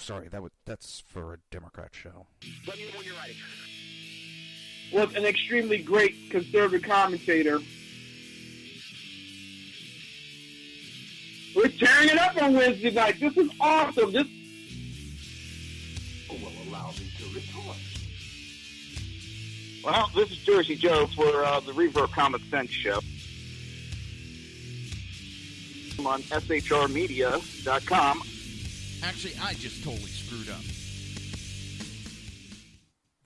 sorry, that's for a Democrat show. Let me know when you're ready. Was an extremely great conservative commentator. We're tearing it up on Wednesday night. This is awesome. This will allow me to retort. Well, this is Jersey Joe for the Reaver of Common Sense show. I'm on shrmedia.com. Actually, I just totally screwed up.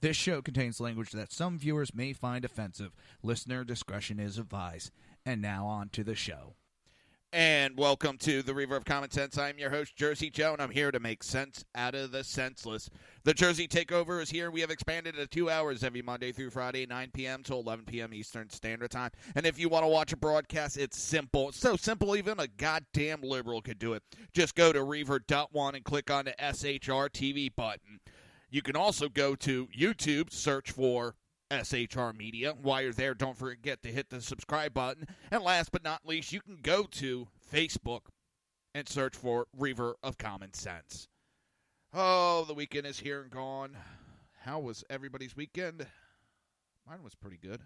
This show contains language that some viewers may find offensive. Listener discretion is advised. And now on to the show. And welcome to the Reaver of Common Sense. I'm your host, Jersey Joe, and I'm here to make sense out of the senseless. The Jersey Takeover is here. We have expanded to 2 hours every Monday through Friday, 9 p.m. to 11 p.m. Eastern Standard Time. And if you want to watch a broadcast, it's simple. It's so simple, even a goddamn liberal could do it. Just go to Reaver.one and click on the SHR TV button. You can also go to YouTube, search for SHR Media. While you're there, don't forget to hit the subscribe button. And last but not least, you can go to Facebook and search for Reaver of Common Sense. Oh, the weekend is here and gone. How was everybody's weekend? Mine was pretty good.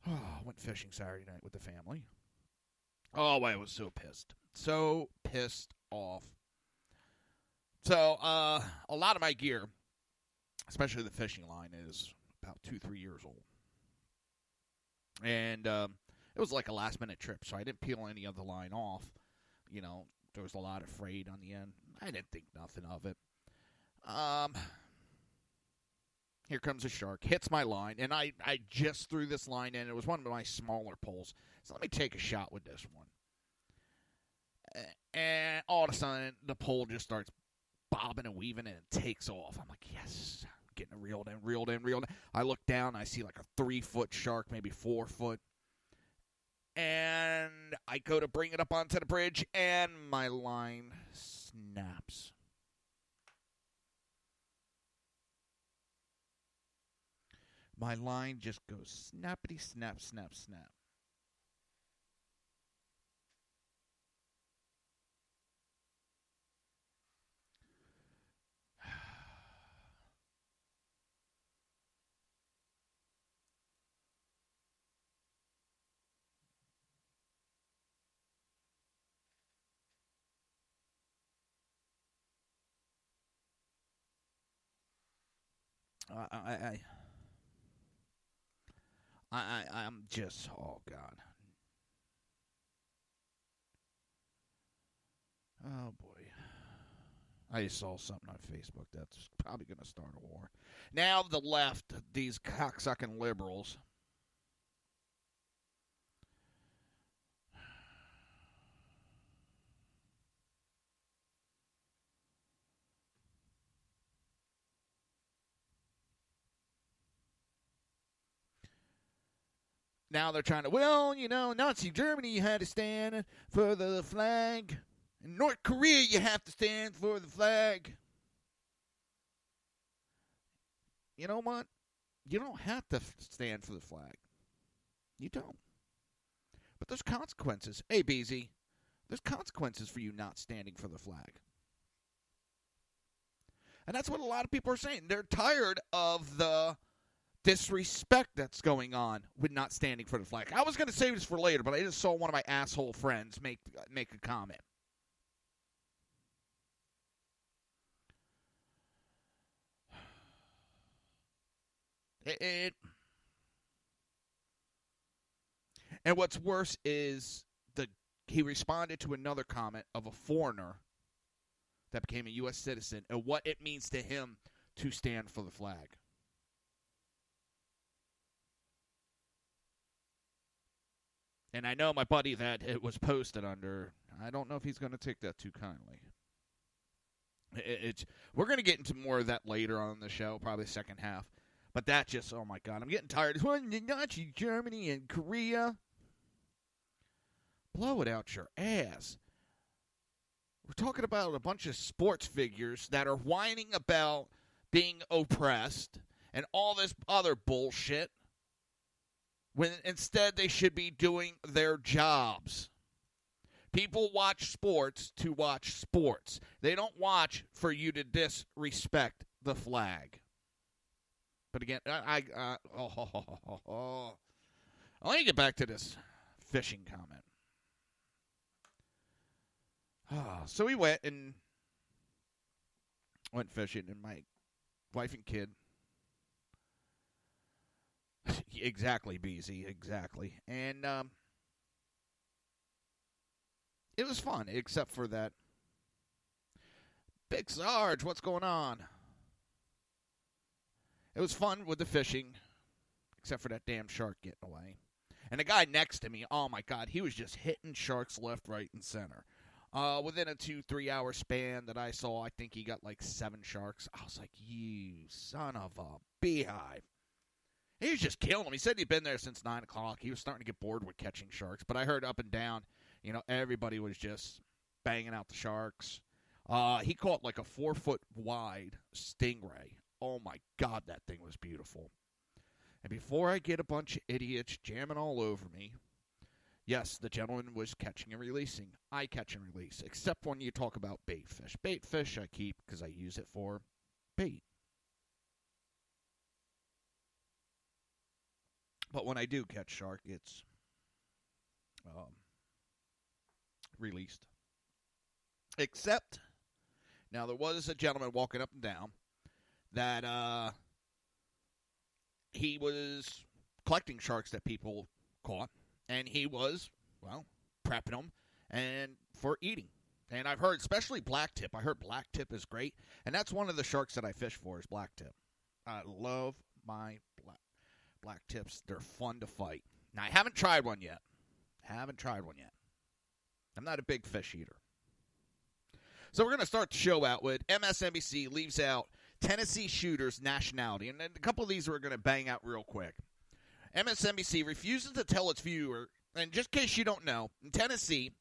Oh, I went fishing Saturday night with the family. Oh, I was so pissed. So pissed off. So, a lot of my gear, especially the fishing line, is about 2-3 years old. And it was like a last-minute trip, so I didn't peel any of the line off. You know, there was a lot of frayed on the end. I didn't think nothing of it. Here comes a shark, hits my line, and I just threw this line in. It was one of my smaller poles. So let me take a shot with this one. And all of a sudden, the pole just starts bobbing and weaving, and it takes off. I'm like, yes, I'm getting it reeled in. I look down, I see like a 3-foot shark, maybe 4 foot. And I go to bring it up onto the bridge, and my line snaps. My line just goes snappity, snap, snap, snap. I'm just, oh, God. Oh, boy. I just saw something on Facebook that's probably going to start a war. Now the left, these cocksucking liberals, now they're trying to, well, you know, Nazi Germany, you had to stand for the flag. In North Korea, you have to stand for the flag. You know what? You don't have to stand for the flag. You don't. But there's consequences. Hey, BZ, there's consequences for you not standing for the flag. And that's what a lot of people are saying. They're tired of the disrespect that's going on with not standing for the flag. I was going to save this for later, but I just saw one of my asshole friends make a comment. And what's worse is he responded to another comment of a foreigner that became a U.S. citizen and what it means to him to stand for the flag. And I know my buddy that it was posted under, I don't know if he's going to take that too kindly. We're going to get into more of that later on in the show, probably the second half. But that just, oh my God, I'm getting tired. Well, Nazi Germany and Korea. Blow it out your ass. We're talking about a bunch of sports figures that are whining about being oppressed and all this other bullshit, when instead they should be doing their jobs. People watch sports to watch sports. They don't watch for you to disrespect the flag. But again, let me get back to this fishing comment. So we went fishing, and my wife and kid. Exactly, BZ, exactly. And it was fun, except for that. Big Sarge, what's going on? It was fun with the fishing, except for that damn shark getting away. And the guy next to me, oh my God, he was just hitting sharks left, right, and center. Within a 2-3 hour span that I saw, I think he got like 7 sharks. I was like, you son of a beehive. He was just killing them. He said he'd been there since 9 o'clock. He was starting to get bored with catching sharks. But I heard up and down, everybody was just banging out the sharks. He caught like a 4-foot wide stingray. Oh my God, that thing was beautiful. And before I get a bunch of idiots jamming all over me, yes, the gentleman was catching and releasing. I catch and release, except when you talk about bait fish. Bait fish I keep because I use it for bait. But when I do catch shark, it's released. Except, now there was a gentleman walking up and down that he was collecting sharks that people caught, and he was, prepping them and for eating. And I've heard, especially blacktip, I heard blacktip is great, and that's one of the sharks that I fish for is blacktip. I love my black tips. They're fun to fight. Now, I haven't tried one yet. I'm not a big fish eater. So we're going to start the show out with MSNBC leaves out Tennessee shooter's nationality. And a couple of these we're going to bang out real quick. MSNBC refuses to tell its viewer, and just in case you don't know, in Tennessee,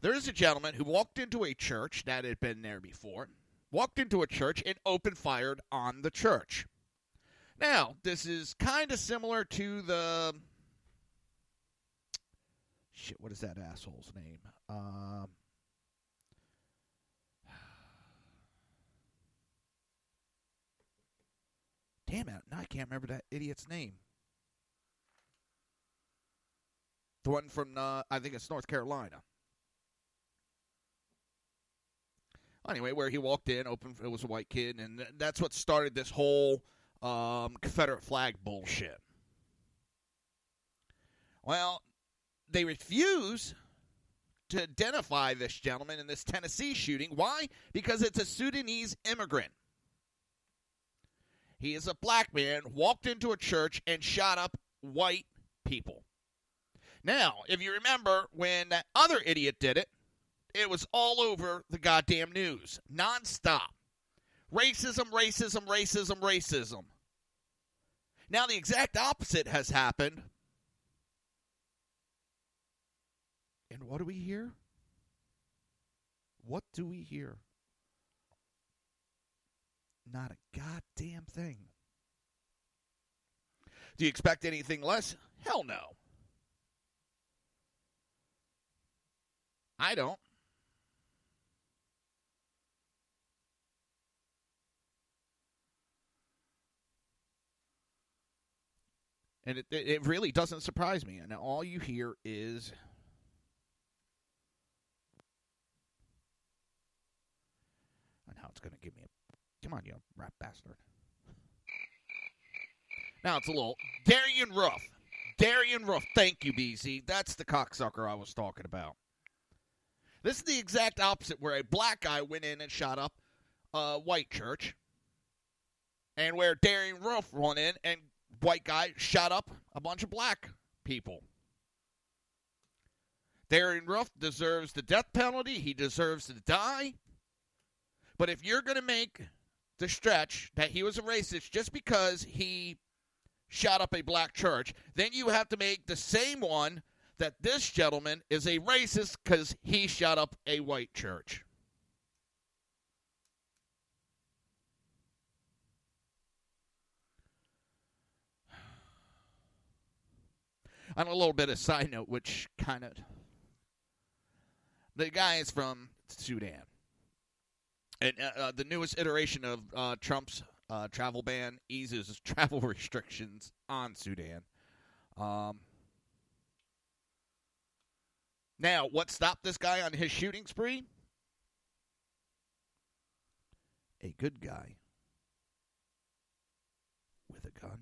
there is a gentleman who walked into a church that had been there before, walked into a church and opened fired on the church. Now, this is kind of similar to the... Shit, what is that asshole's name? Damn it, now I can't remember that idiot's name. The one from, I think it's North Carolina. Anyway, where he walked in, it was a white kid, and that's what started this whole Confederate flag bullshit. Well, they refuse to identify this gentleman in this Tennessee shooting. Why? Because it's a Sudanese immigrant. He is a black man, walked into a church and shot up white people. Now, if you remember when that other idiot did it, it was all over the goddamn news. Nonstop. Racism, racism, racism, racism. Now, the exact opposite has happened. And what do we hear? What do we hear? Not a goddamn thing. Do you expect anything less? Hell no. I don't. And it really doesn't surprise me. And all you hear is... And now it's going to give me a... Come on, you rat bastard. Now it's a little... Darian Ruff. Darian Ruff. Thank you, BZ. That's the cocksucker I was talking about. This is the exact opposite, where a black guy went in and shot up a white church. And where Darian Ruff went in and white guy shot up a bunch of black people. Darian Ruff deserves the death penalty. He deserves to die. But if you're going to make the stretch that he was a racist just because he shot up a black church, then you have to make the same one that this gentleman is a racist because he shot up a white church. On a little bit of side note, which kind of... The guy is from Sudan. And the newest iteration of Trump's travel ban eases travel restrictions on Sudan. Now, what stopped this guy on his shooting spree? A good guy with a gun.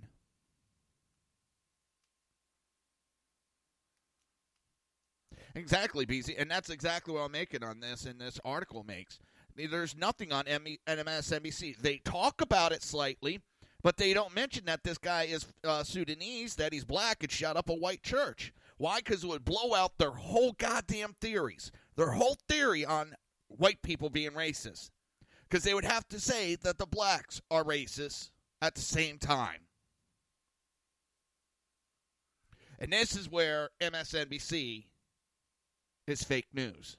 Exactly, BZ, and that's exactly what I'm making on this, and this article makes. There's nothing on MSNBC. They talk about it slightly, but they don't mention that this guy is Sudanese, that he's black, and shot up a white church. Why? Because it would blow out their whole goddamn theories. Their whole theory on white people being racist. Because they would have to say that the blacks are racist at the same time. And this is where MSNBC is fake news.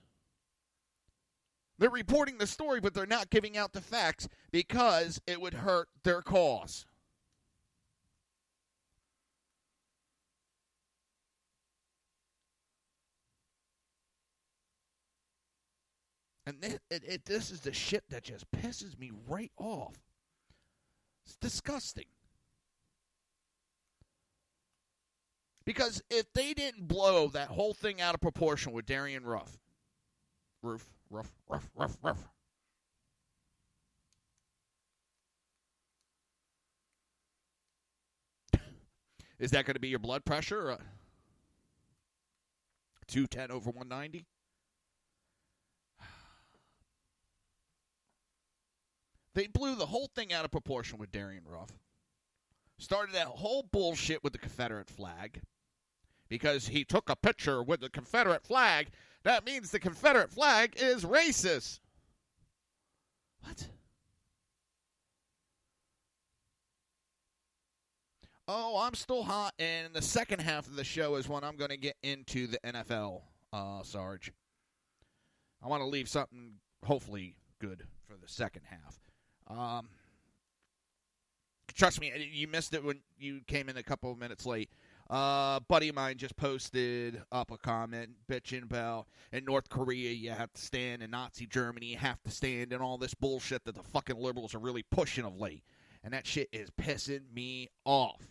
They're reporting the story, but they're not giving out the facts because it would hurt their cause. And this is the shit that just pisses me right off. It's disgusting. Because if they didn't blow that whole thing out of proportion with Darian Ruff. Is that going to be your blood pressure? 210 over 190? They blew the whole thing out of proportion with Darian Ruff. Started that whole bullshit with the Confederate flag. Because he took a picture with the Confederate flag. That means the Confederate flag is racist. What? Oh, I'm still hot, and the second half of the show is when I'm going to get into the NFL, Sarge. I want to leave something, hopefully, good for the second half. Trust me, you missed it when you came in a couple of minutes late. Buddy of mine just posted up a comment bitching about in North Korea you have to stand, in Nazi Germany you have to stand, and all this bullshit that the fucking liberals are really pushing of late. And that shit is pissing me off.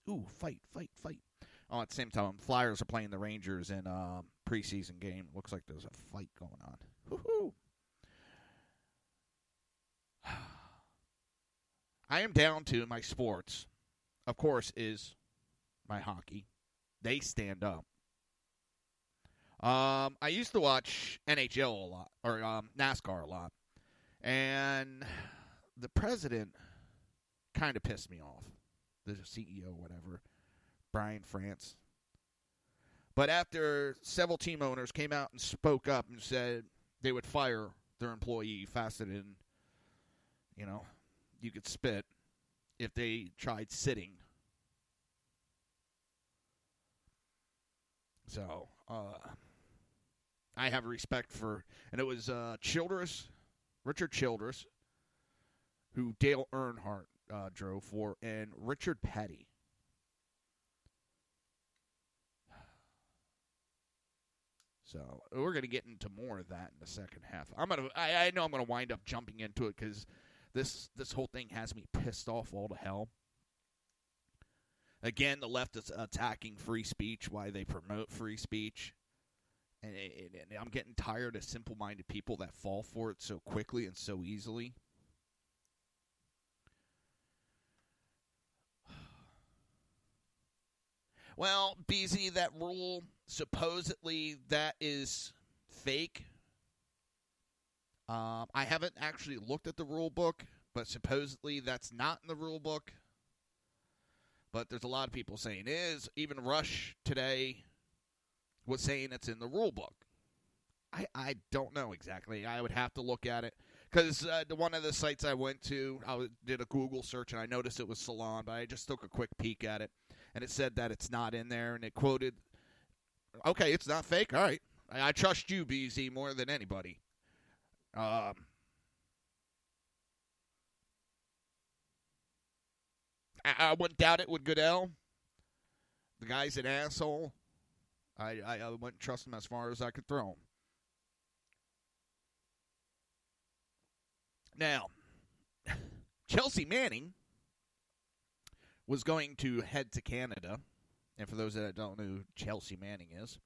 Ooh, fight. Oh, at the same time, Flyers are playing the Rangers in preseason game. Looks like there's a fight going on. Woohoo! I am down to my sports, of course, is my hockey. They stand up. I used to watch NHL a lot, or NASCAR a lot, and the president kind of pissed me off. The CEO, whatever, Brian France. But after several team owners came out and spoke up and said they would fire their employee faster than, you could spit if they tried sitting. So, I have respect for, and it was Richard Childress, who Dale Earnhardt drove for, and Richard Petty. So we're going to get into more of that in the second half. I know I'm going to wind up jumping into it because this whole thing has me pissed off all to hell. Again, the left is attacking free speech, why they promote free speech. And I'm getting tired of simple-minded people that fall for it so quickly and so easily. Well, BZ, that rule, supposedly that is fake. I haven't actually looked at the rule book, but supposedly that's not in the rule book. But there's a lot of people saying it is. Even Rush today was saying it's in the rule book. I don't know exactly. I would have to look at it. Because one of the sites I went to, I did a Google search, and I noticed it was Salon, but I just took a quick peek at it. And it said that it's not in there, and it quoted, okay, it's not fake. All right. I trust you, BZ, more than anybody. I wouldn't doubt it with Goodell. The guy's an asshole. I wouldn't trust him as far as I could throw him. Now, Chelsea Manning was going to head to Canada. And for those that don't know who Chelsea Manning is,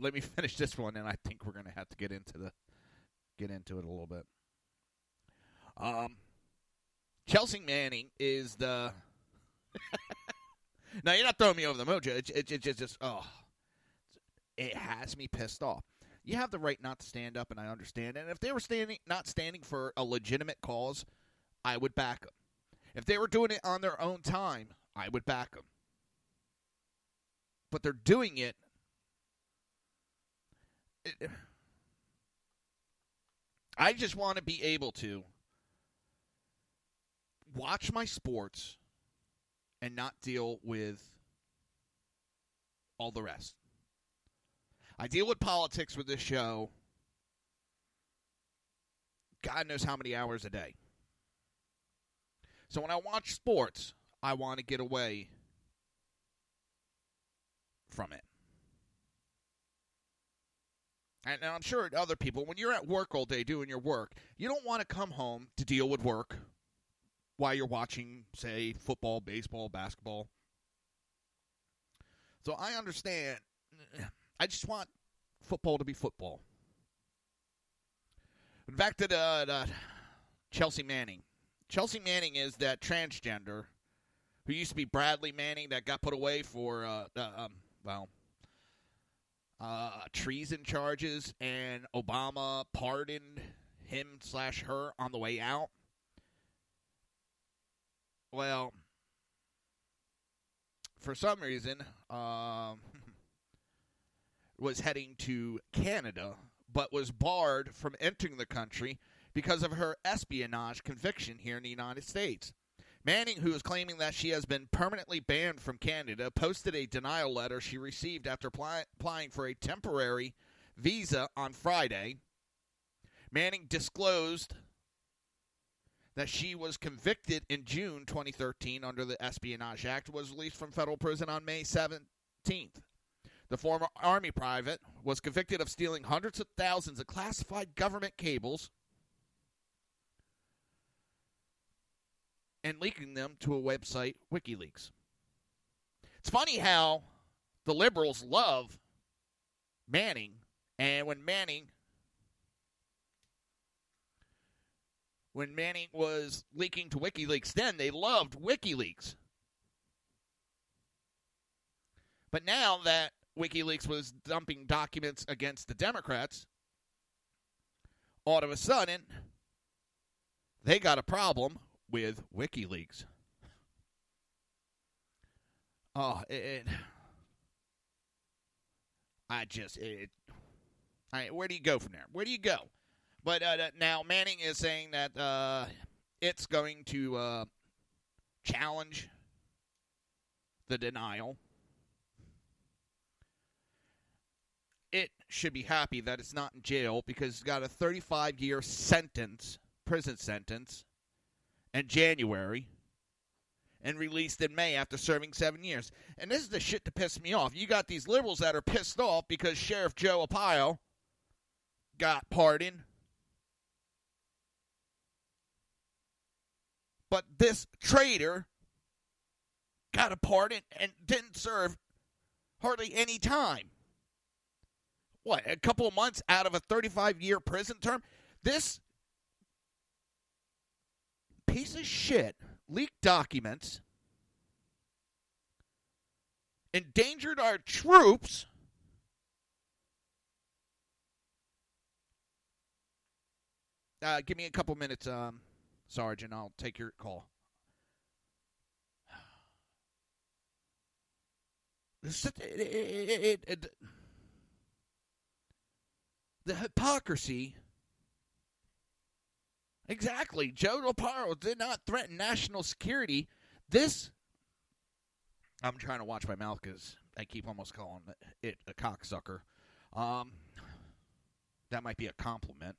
let me finish this one, and I think we're going to have to get into it a little bit. Chelsea Manning is the. Now you're not throwing me over the mojo. It has me pissed off. You have the right not to stand up, and I understand. And if they were not standing for a legitimate cause, I would back them. If they were doing it on their own time, I would back them. But they're doing it. I just want to be able to watch my sports and not deal with all the rest. I deal with politics with this show God knows how many hours a day. So when I watch sports, I want to get away from it. And I'm sure other people, when you're at work all day doing your work, you don't want to come home to deal with work while you're watching, say, football, baseball, basketball. So I understand. I just want football to be football. Back to the Chelsea Manning. Chelsea Manning is that transgender who used to be Bradley Manning that got put away for, treason charges, and Obama pardoned him/her on the way out. Well, for some reason, was heading to Canada, but was barred from entering the country because of her espionage conviction here in the United States. Manning, who is claiming that she has been permanently banned from Canada, posted a denial letter she received after applying for a temporary visa on Friday. Manning disclosed that she was convicted in June 2013 under the Espionage Act, was released from federal prison on May 17th. The former Army private was convicted of stealing hundreds of thousands of classified government cables and leaking them to a website, WikiLeaks. It's funny how the liberals love Manning, and when Manning was leaking to WikiLeaks, then they loved WikiLeaks. But now that WikiLeaks was dumping documents against the Democrats, all of a sudden, they got a problem with WikiLeaks. Where do you go from there? Where do you go? But now Manning is saying that it's going to challenge the denial. It should be happy that it's not in jail because it's got a 35-year prison sentence, in January, and released in May after serving 7 years. And this is the shit that pissed me off. You got these liberals that are pissed off because Sheriff Joe Arpaio got pardoned. But this traitor got a pardon and didn't serve hardly any time. What, a couple of months out of a 35-year prison term? This piece of shit leaked documents, endangered our troops, give me a couple minutes, Sergeant. I'll take your call. The hypocrisy. Exactly. Joe Arpaio did not threaten national security. I'm trying to watch my mouth because I keep almost calling it a cocksucker. That might be a compliment.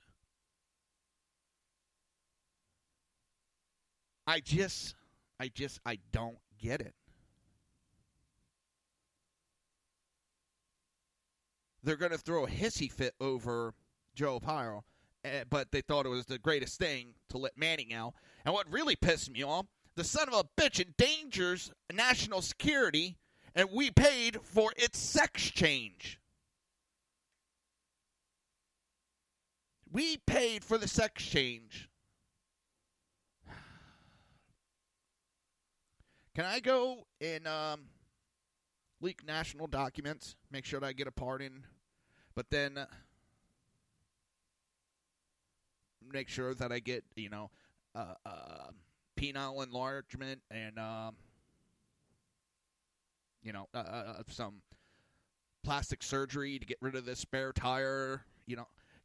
I don't get it. they're going to throw a hissy fit over Joe Pyro, but they thought it was the greatest thing to let Manning out. And what really pissed me off, the son of a bitch endangers national security, and we paid for its sex change. We paid for the sex change. Can I go and leak national documents, make sure that I get a pardon, but then make sure that I get, penile enlargement and, some plastic surgery to get rid of this spare tire,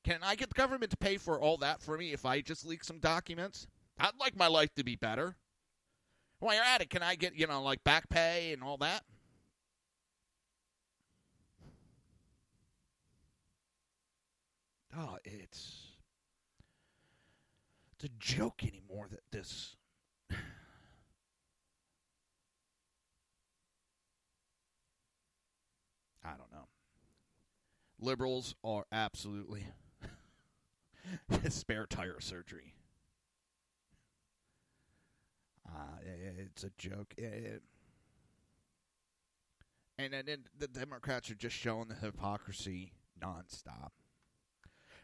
Can I get the government to pay for all that for me if I just leak some documents? I'd like my life to be better. While you're at it, can I get, back pay and all that? Oh, it's a joke anymore that this... I don't know. Liberals are absolutely spare tire surgery. It's a joke. And then the Democrats are just showing the hypocrisy nonstop.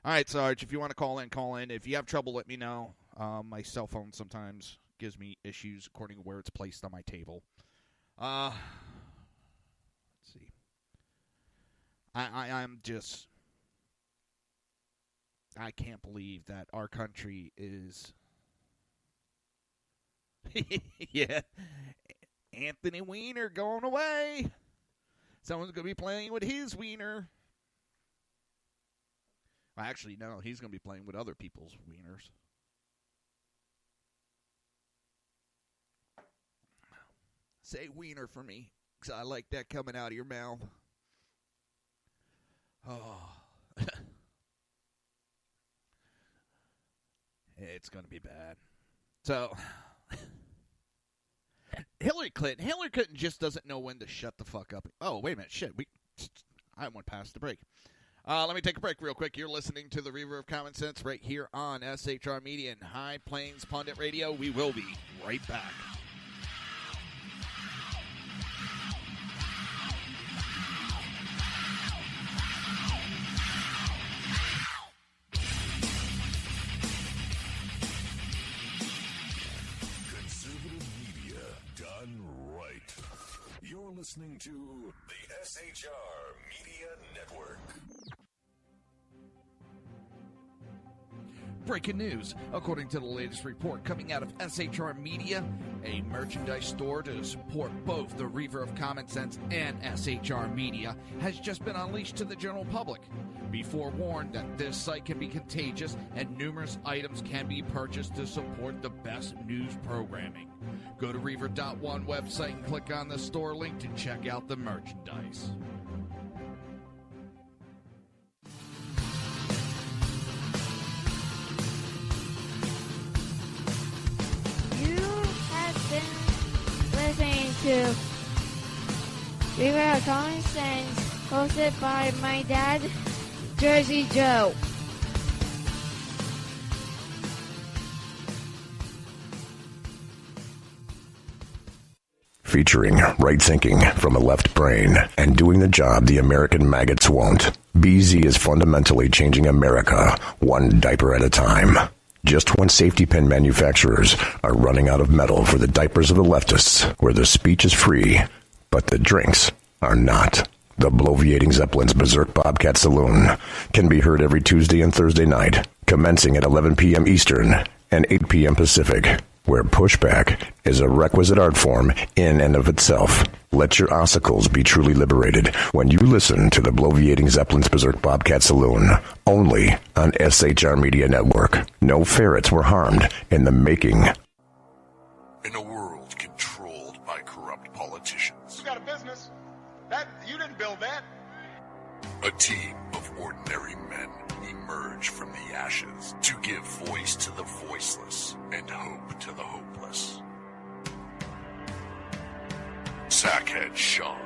All right, Sarge, if you want to call in, call in. If you have trouble, let me know. My cell phone sometimes gives me issues according to where it's placed on my table. Let's see. I'm just... I can't believe that our country is... yeah. Anthony Weiner going away. Someone's going to be playing with his wiener. Well, actually, no. He's going to be playing with other people's wieners. Say wiener for me, because I like that coming out of your mouth. Oh. It's going to be bad. So... Hillary Clinton just doesn't know when to shut the fuck up. Oh, wait a minute. Shit. I went past the break. Let me take a break real quick. You're listening to the Reaver of Common Sense right here on SHR Media and High Plains Pundit Radio. We will be right back. You're listening to the SHR Media Network. Breaking news. According to the latest report coming out of SHR Media, a merchandise store to support both the Reaver of Common Sense and SHR Media has just been unleashed to the general public. Be forewarned that this site can be contagious and numerous items can be purchased to support the best news programming. Go to Reaver.one website and click on the store link to check out the merchandise. You have been listening to Reaver of Common Sense, hosted by my dad, Jersey Joe. Featuring right thinking from a left brain and doing the job the American maggots won't. BZ is fundamentally changing America one diaper at a time. Just when safety pin manufacturers are running out of metal for the diapers of the leftists, where the speech is free, but the drinks are not. The Bloviating Zeppelin's Berserk Bobcat Saloon can be heard every Tuesday and Thursday night, commencing at 11 p.m. Eastern and 8 p.m. Pacific, where pushback is a requisite art form in and of itself. Let your ossicles be truly liberated when you listen to the Bloviating Zeppelin's Berserk Bobcat Saloon, only on SHR Media Network. No ferrets were harmed in the making. In a world controlled by corrupt politicians. You got a business. You didn't build that. A team of ordinary men emerge from the ashes to give voice to the voiceless and hope to the hopeless. Sackhead Sean.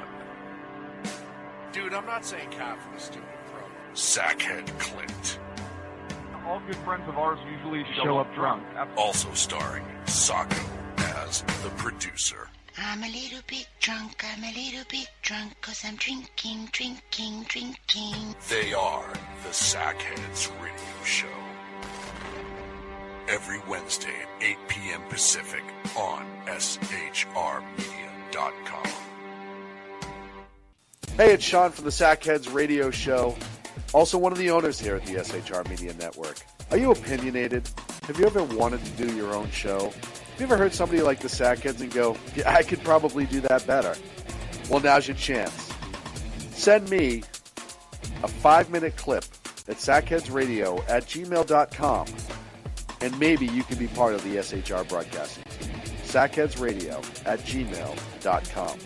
Dude, I'm not saying Catholics do it. Sackhead Clint. All good friends of ours usually show up drunk. Also starring Sacco as the producer. I'm a little bit drunk, 'cause I'm drinking. They are the Sackheads Radio Show. Every Wednesday at 8 p.m. Pacific on shrmedia.com. Hey, it's Sean from the Sackheads Radio Show, also one of the owners here at the SHR Media Network. Are you opinionated? Have you ever wanted to do your own show? Have you ever heard somebody like the Sackheads and go, yeah, I could probably do that better? Well, now's your chance. Send me a 5-minute clip at sackheadsradio@gmail.com, and maybe you can be part of the SHR broadcasting team. sackheadsradio@gmail.com.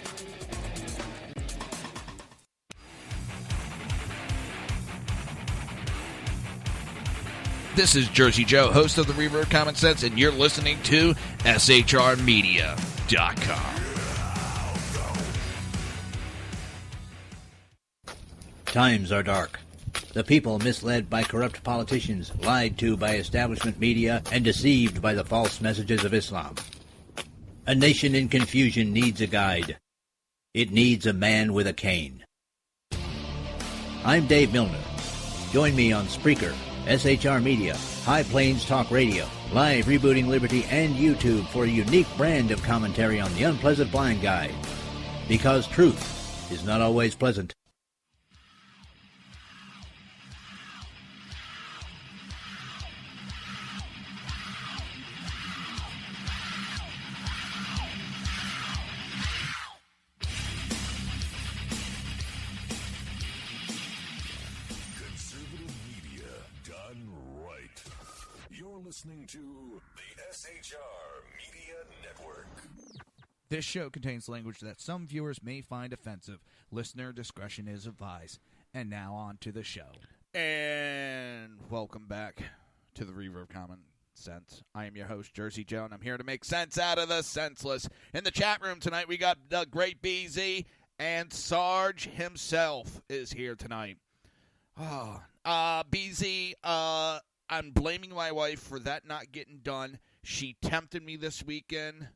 This is Jersey Joe, host of the Reaver of Common Sense, and you're listening to shrmedia.com. Times are dark. The people misled by corrupt politicians, lied to by establishment media, and deceived by the false messages of Islam. A nation in confusion needs a guide. It needs a man with a cane. I'm Dave Milner. Join me on Spreaker, SHR Media, High Plains Talk Radio, Live Rebooting Liberty, and YouTube for a unique brand of commentary on the unpleasant blind guy. Because truth is not always pleasant. Listening to the SHR Media Network. This show contains language that some viewers may find offensive. Listener discretion is advised. And now on to the show. And welcome back to the Reaver of Common Sense. I am your host, Jersey Joe, and I'm here to make sense out of the senseless. In the chat room tonight, we got the great BZ, and Sarge himself is here tonight. BZ, I'm blaming my wife for that not getting done. She tempted me this weekend.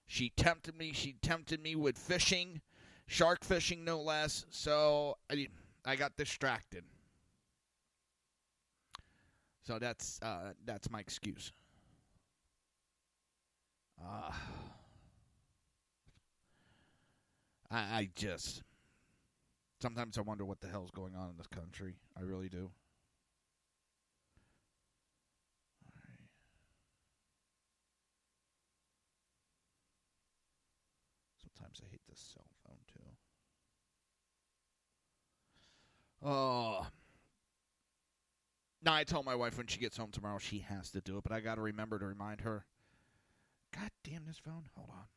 She tempted me with fishing, shark fishing no less. So I got distracted. So that's my excuse. I just sometimes I wonder what the hell's going on in this country. I really do. Sometimes I hate this cell phone, too. Oh. Now, I told my wife when she gets home tomorrow she has to do it, but I got to remember to remind her. God damn this phone. Hold on.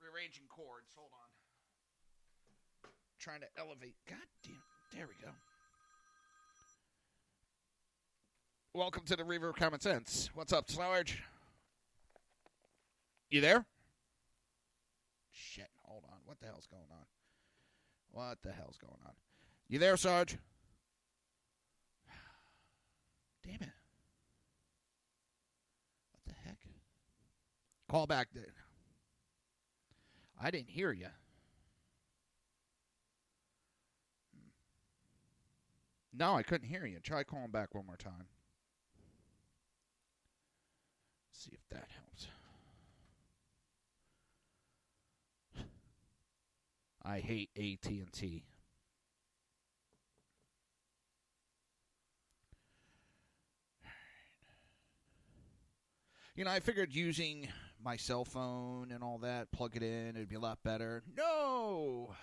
Rearranging cords. Hold on. Trying to elevate. God damn. There we go. Welcome to the Reaver of Common Sense. What's up, Sarge? You there? Shit. Hold on. What the hell's going on? You there, Sarge? Damn it. What the heck? Call back. I didn't hear you. No, I couldn't hear you. Try calling back one more time. See if that helps. I hate AT&T. You know, I figured using my cell phone and all that, plug it in, it'd be a lot better. No!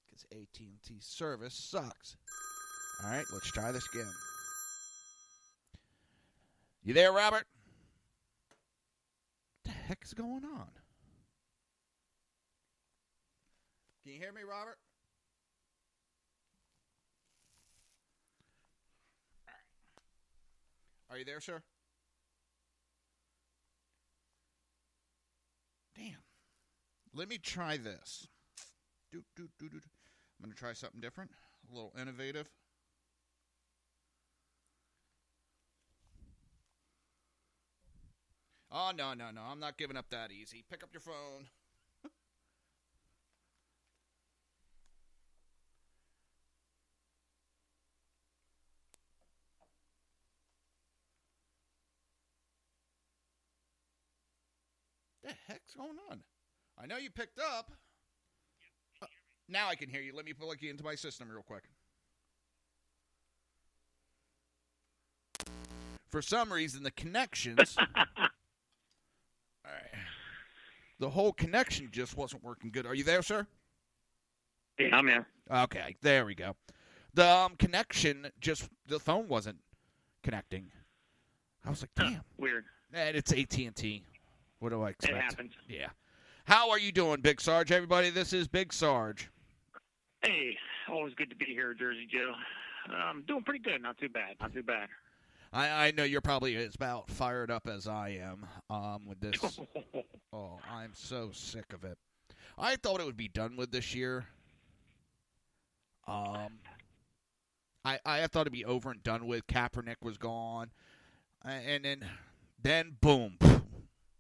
Because AT&T service sucks. All right, let's try this again. You there, Robert? What the heck is going on? Can you hear me, Robert? Are you there, sir? Damn. Let me try this. I'm going to try something different, a little innovative. Oh, no. I'm not giving up that easy. Pick up your phone. The heck's going on? I know you picked up. Now I can hear you. Let me plug you into my system real quick. For some reason, the connections... All right. The whole connection just wasn't working good. Are you there, sir? Yeah, I'm here. Okay, there we go. The connection, the phone wasn't connecting. I was like, damn. Weird. And it's AT&T. What do I expect? It happens. Yeah. How are you doing, Big Sarge? Everybody, this is Big Sarge. Hey, always good to be here, Jersey Joe. Doing pretty good. Not too bad. I know you're probably as about fired up as I am with this. Oh, I'm so sick of it. I thought it would be done with this year. I thought it'd be over and done with. Kaepernick was gone. And then boom,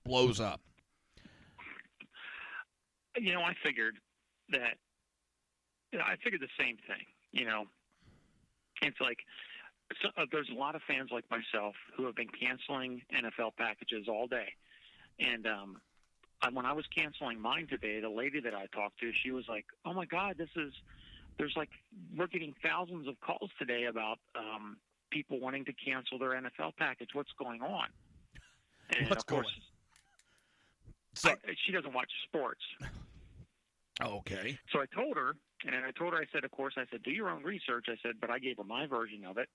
blows up. I figured that. I figured the same thing. It's like there's a lot of fans like myself who have been canceling NFL packages all day, and when I was canceling mine today, the lady that I talked to, she was like, "Oh my God, we're getting thousands of calls today about people wanting to cancel their NFL package. What's going on?" And What's of course, she doesn't watch sports. Okay. So I told her, I said, of course, do your own research. I said, but I gave her my version of it.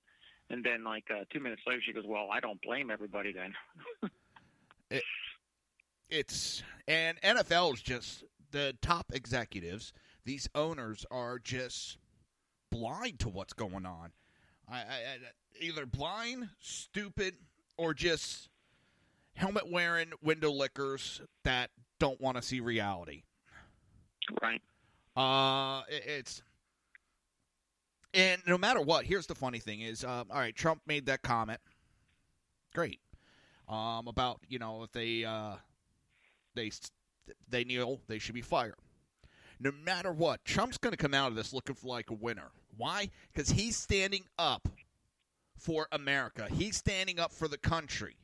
And then, 2 minutes later, she goes, well, I don't blame everybody then. And NFL is just the top executives. These owners are just blind to what's going on. Either blind, stupid, or just helmet-wearing window lickers that don't want to see reality. Right. And no matter what, here's the funny thing is, all right, Trump made that comment. Great. About, if they kneel, they should be fired. No matter what, Trump's going to come out of this looking for like a winner. Why? Because he's standing up for America. He's standing up for the country.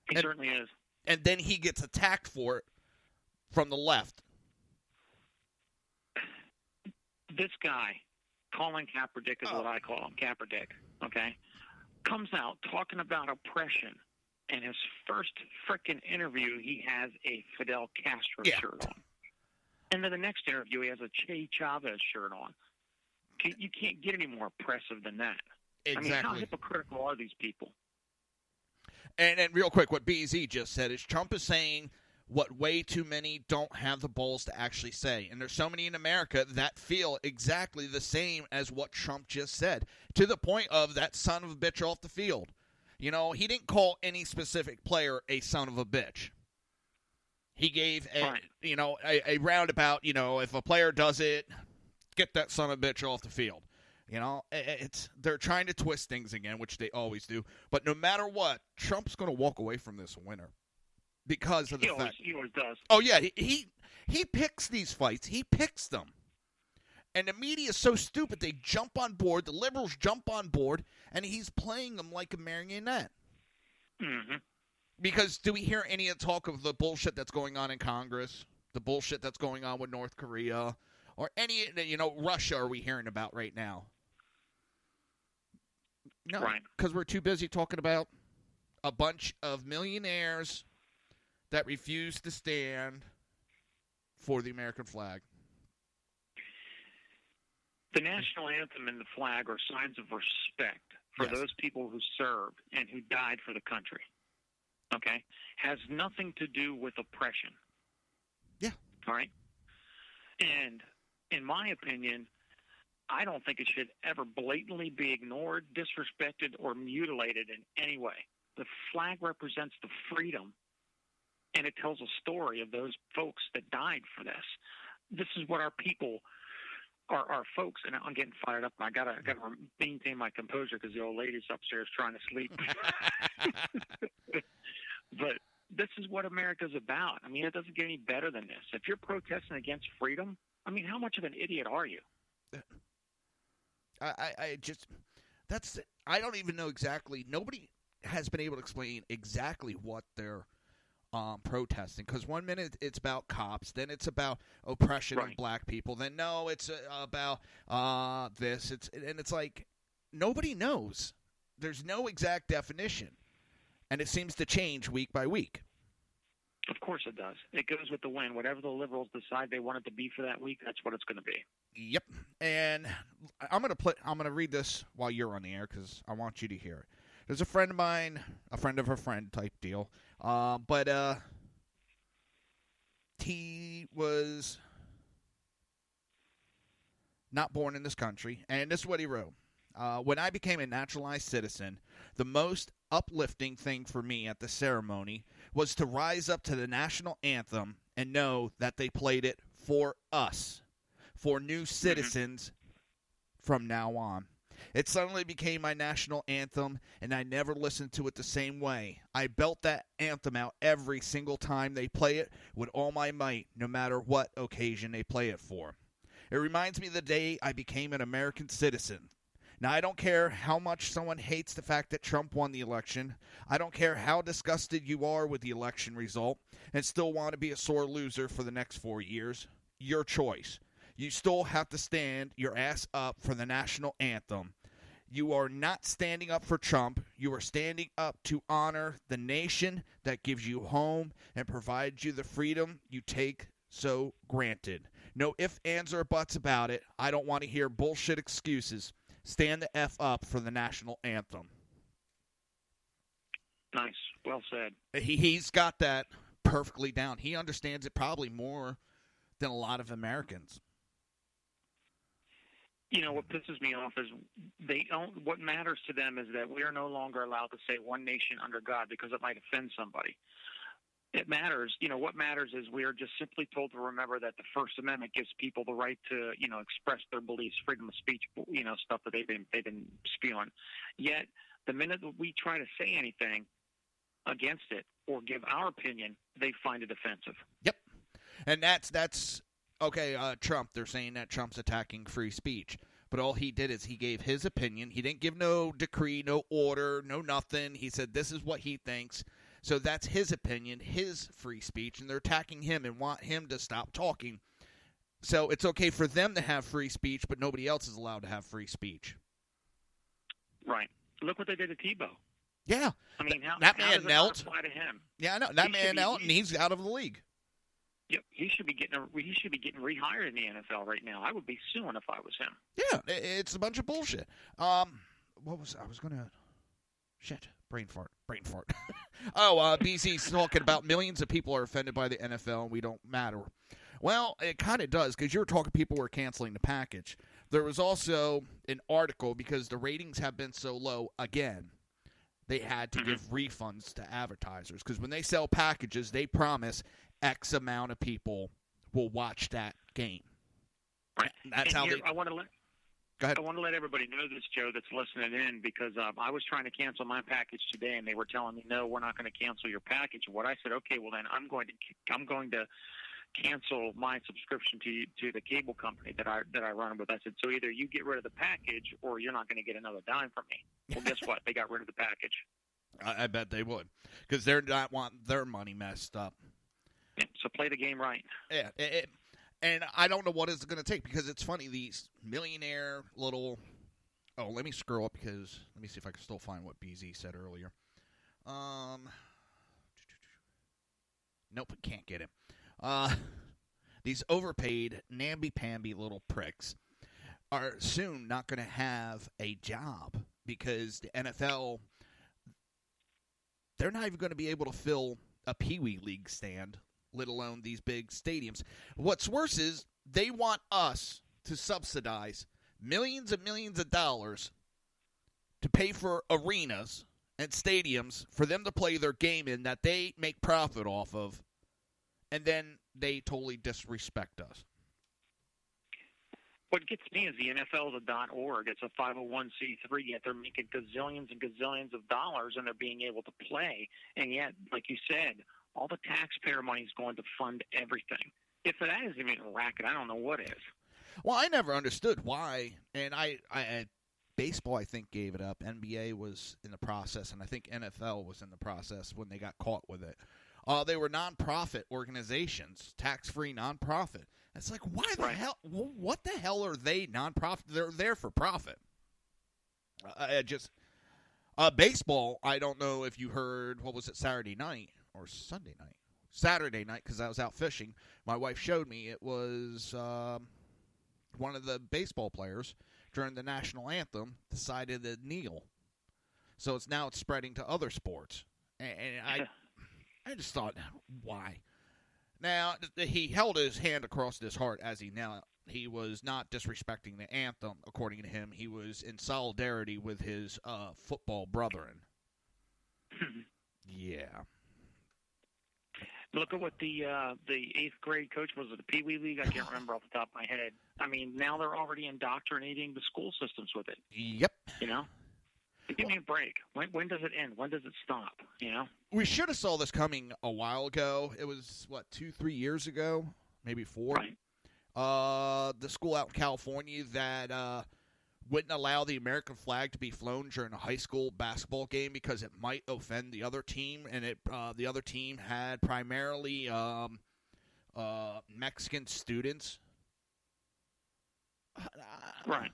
He certainly is. And then he gets attacked for it from the left. This guy, Colin Kaepernick is what I call him, Kaepernick, okay, comes out talking about oppression. In his first frickin' interview, he has a Fidel Castro shirt on. And then the next interview, he has a Che Chavez shirt on. You can't get any more oppressive than that. Exactly. I mean, how hypocritical are these people? And real quick, what BZ just said is Trump is saying what way too many don't have the balls to actually say. And there's so many in America that feel exactly the same as what Trump just said, to the point of that son of a bitch off the field. He didn't call any specific player a son of a bitch. He gave a roundabout, if a player does it, get that son of a bitch off the field. They're trying to twist things again, which they always do. But no matter what, Trump's going to walk away from this a winner. Because of the fact he always does. Oh yeah, he picks these fights. He picks them, and the media is so stupid they jump on board. The liberals jump on board, and he's playing them like a marionette. Mm-hmm. Because do we hear any of the talk of the bullshit that's going on in Congress, the bullshit that's going on with North Korea, or any Russia? Are we hearing about right now? No, right? Because we're too busy talking about a bunch of millionaires that refuse to stand for the American flag. The national anthem and the flag are signs of respect for those people who served and who died for the country. Okay? Has nothing to do with oppression. Yeah. All right? And in my opinion, I don't think it should ever blatantly be ignored, disrespected, or mutilated in any way. The flag represents the freedom, and it tells a story of those folks that died for this. This is what our people, our folks, and I'm getting fired up. I gotta maintain my composure because the old lady's upstairs trying to sleep. But this is what America's about. I mean, it doesn't get any better than this. If you're protesting against freedom, I mean, how much of an idiot are you? I don't even know exactly. Nobody has been able to explain exactly what they're protesting, because one minute it's about cops, then it's about oppression of black people, then no, it's about this. It's like nobody knows. There's no exact definition, and it seems to change week by week. Of course it does. It goes with the wind. Whatever the liberals decide they want it to be for that week, that's what it's going to be. Yep. And I'm gonna read this while you're on the air because I want you to hear it. There's a friend of mine, a friend of a friend type deal, but he was not born in this country, and this is what he wrote. When I became a naturalized citizen, the most uplifting thing for me at the ceremony was to rise up to the national anthem and know that they played it for us, for new citizens from now on. It suddenly became my national anthem, and I never listened to it the same way. I belt that anthem out every single time they play it with all my might, no matter what occasion they play it for. It reminds me of the day I became an American citizen. Now, I don't care how much someone hates the fact that Trump won the election. I don't care how disgusted you are with the election result and still want to be a sore loser for the next 4 years. Your choice. You still have to stand your ass up for the national anthem. You are not standing up for Trump. You are standing up to honor the nation that gives you home and provides you the freedom you take so granted. No ifs, ands, or buts about it. I don't want to hear bullshit excuses. Stand the F up for the national anthem. Nice. Well said. He's got that perfectly down. He understands it probably more than a lot of Americans. You know, what pisses me off is what matters to them is that we are no longer allowed to say one nation under God because it might offend somebody. It matters. You know, what matters is we are just simply told to remember that the First Amendment gives people the right to, you know, express their beliefs, freedom of speech, you know, stuff that they've been spewing. Yet, the minute that we try to say anything against it or give our opinion, they find it offensive. Yep. And that's okay, Trump, they're saying that Trump's attacking free speech. But all he did is he gave his opinion. He didn't give no decree, no order, no nothing. He said this is what he thinks. So that's his opinion, his free speech, and they're attacking him and want him to stop talking. So it's okay for them to have free speech, but nobody else is allowed to have free speech. Right. Look what they did to Tebow. Yeah. I mean, that how man does it knelt. not apply to him? Yeah, I know. That man knelt, and he's out of the league. Yep, he should be getting rehired in the NFL right now. I would be suing if I was him. Yeah, it's a bunch of bullshit. What was I was gonna? Shit, brain fart. BC's talking about millions of people are offended by the NFL and we don't matter. Well, it kind of does, because you were talking people were canceling the package. There was also an article, because the ratings have been so low again, they had to give refunds to advertisers, because when they sell packages, they promise X amount of people will watch that game. Right. That's and how here, they... Go ahead. I want to let everybody know this, Joe, that's listening in, because I was trying to cancel my package today, and they were telling me, no, we're not going to cancel your package. And what I said, okay, well then I'm going to cancel my subscription to the cable company that I run with. I said, so either you get rid of the package or you're not going to get another dime from me. Well, guess what? They got rid of the package. I bet they would, because they're not wanting their money messed up. Yeah, so play the game right. Yeah, and I don't know what it's going to take, because it's funny, these millionaire little... Oh, let me scroll up, because... Let me see if I can still find what BZ said earlier. Nope, can't get him. These overpaid, namby-pamby little pricks are soon not going to have a job, because the NFL... They're not even going to be able to fill a Pee Wee League stand, let alone these big stadiums. What's worse is they want us to subsidize millions and millions of dollars to pay for arenas and stadiums for them to play their game in that they make profit off of, and then they totally disrespect us. What gets me is the NFL.org. It's a 501c3, yet they're making gazillions and gazillions of dollars, and they're being able to play. And yet, like you said, all the taxpayer money is going to fund everything. If that isn't even a racket, I don't know what is. Well, I never understood why, and I baseball, I think, gave it up. NBA was in the process, and I think NFL was in the process when they got caught with it. They were nonprofit organizations, tax-free nonprofit. It's like, why the hell? What the hell are they nonprofit? They're there for profit. Baseball, I don't know if you heard, what was it, Saturday night or Sunday night? Saturday night, because I was out fishing. My wife showed me it was one of the baseball players during the national anthem decided to kneel. So it's spreading to other sports. And I just thought, why? Now, he held his hand across his heart as he knelt. He was not disrespecting the anthem, according to him. He was in solidarity with his football brethren. Yeah. Look at what the 8th grade coach was at the Pee Wee League. I can't remember off the top of my head. I mean, now they're already indoctrinating the school systems with it. Yep. You know? Give me a break. When does it end? When does it stop? You know? We should have saw this coming a while ago. It was, 2-3 years ago? Maybe 4? Right. The school out in California that wouldn't allow the American flag to be flown during a high school basketball game because it might offend the other team, and the other team had primarily Mexican students. Right.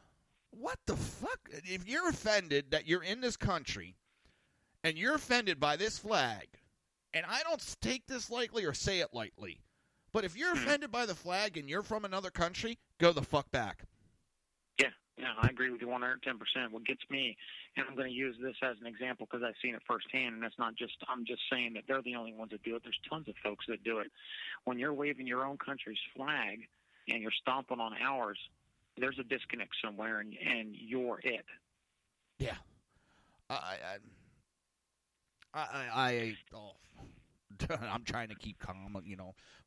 What the fuck? If you're offended that you're in this country and you're offended by this flag, and I don't take this lightly or say it lightly, but if you're offended by the flag and you're from another country, go the fuck back. Yeah, I agree with you 110%. What gets me, and I'm going to use this as an example because I've seen it firsthand, and I'm just saying that they're the only ones that do it. There's tons of folks that do it. When you're waving your own country's flag and you're stomping on ours, there's a disconnect somewhere, and you're it. Yeah. I'm trying to keep calm,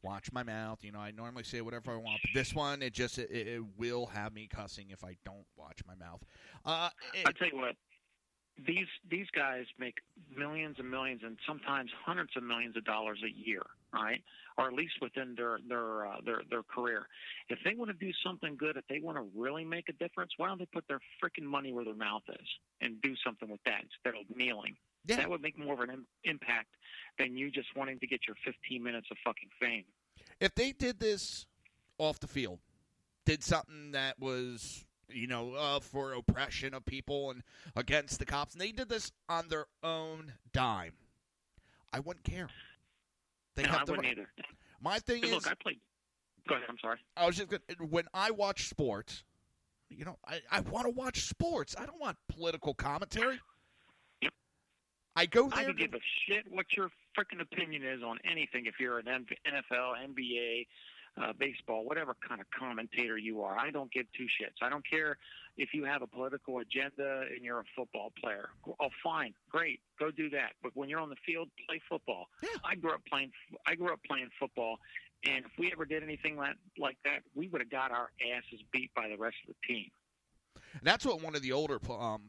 watch my mouth. I normally say whatever I want, but this one, it will have me cussing if I don't watch my mouth. I tell you what, these guys make millions and millions, and sometimes hundreds of millions of dollars a year, right? Or at least within their career. If they want to do something good, if they want to really make a difference, why don't they put their freaking money where their mouth is and do something with that instead of kneeling? Yeah. That would make more of an impact than you just wanting to get your 15 minutes of fucking fame. If they did this off the field, did something that was, for oppression of people and against the cops, and they did this on their own dime, I wouldn't care. I wouldn't either. My thing is... Look, I played... Go ahead, I'm sorry. I was just going to... When I watch sports, I want to watch sports. I don't want political commentary. I go there. I could give a shit what your freaking opinion is on anything if you're an NFL, NBA, baseball, whatever kind of commentator you are. I don't give two shits. I don't care if you have a political agenda and you're a football player. Oh, fine, great, go do that. But when you're on the field, play football. Yeah. I grew up playing football, and if we ever did anything like that, we would have got our asses beat by the rest of the team. That's what one of the older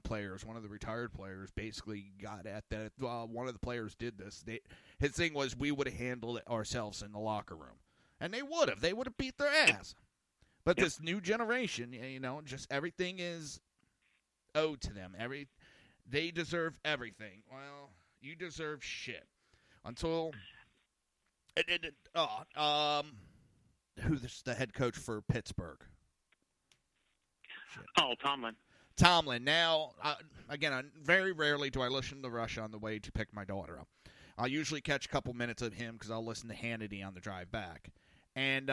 players, one of the retired players, basically got at. That one of the players did this. His thing was, we would have handled it ourselves in the locker room. And they would have. They would have beat their ass. But this new generation, just everything is owed to them. They deserve everything. Well, you deserve shit. Until... who's the head coach for Pittsburgh? Oh, Tomlin. Now, again, very rarely do I listen to Rush on the way to pick my daughter up. I'll usually catch a couple minutes of him because I'll listen to Hannity on the drive back. And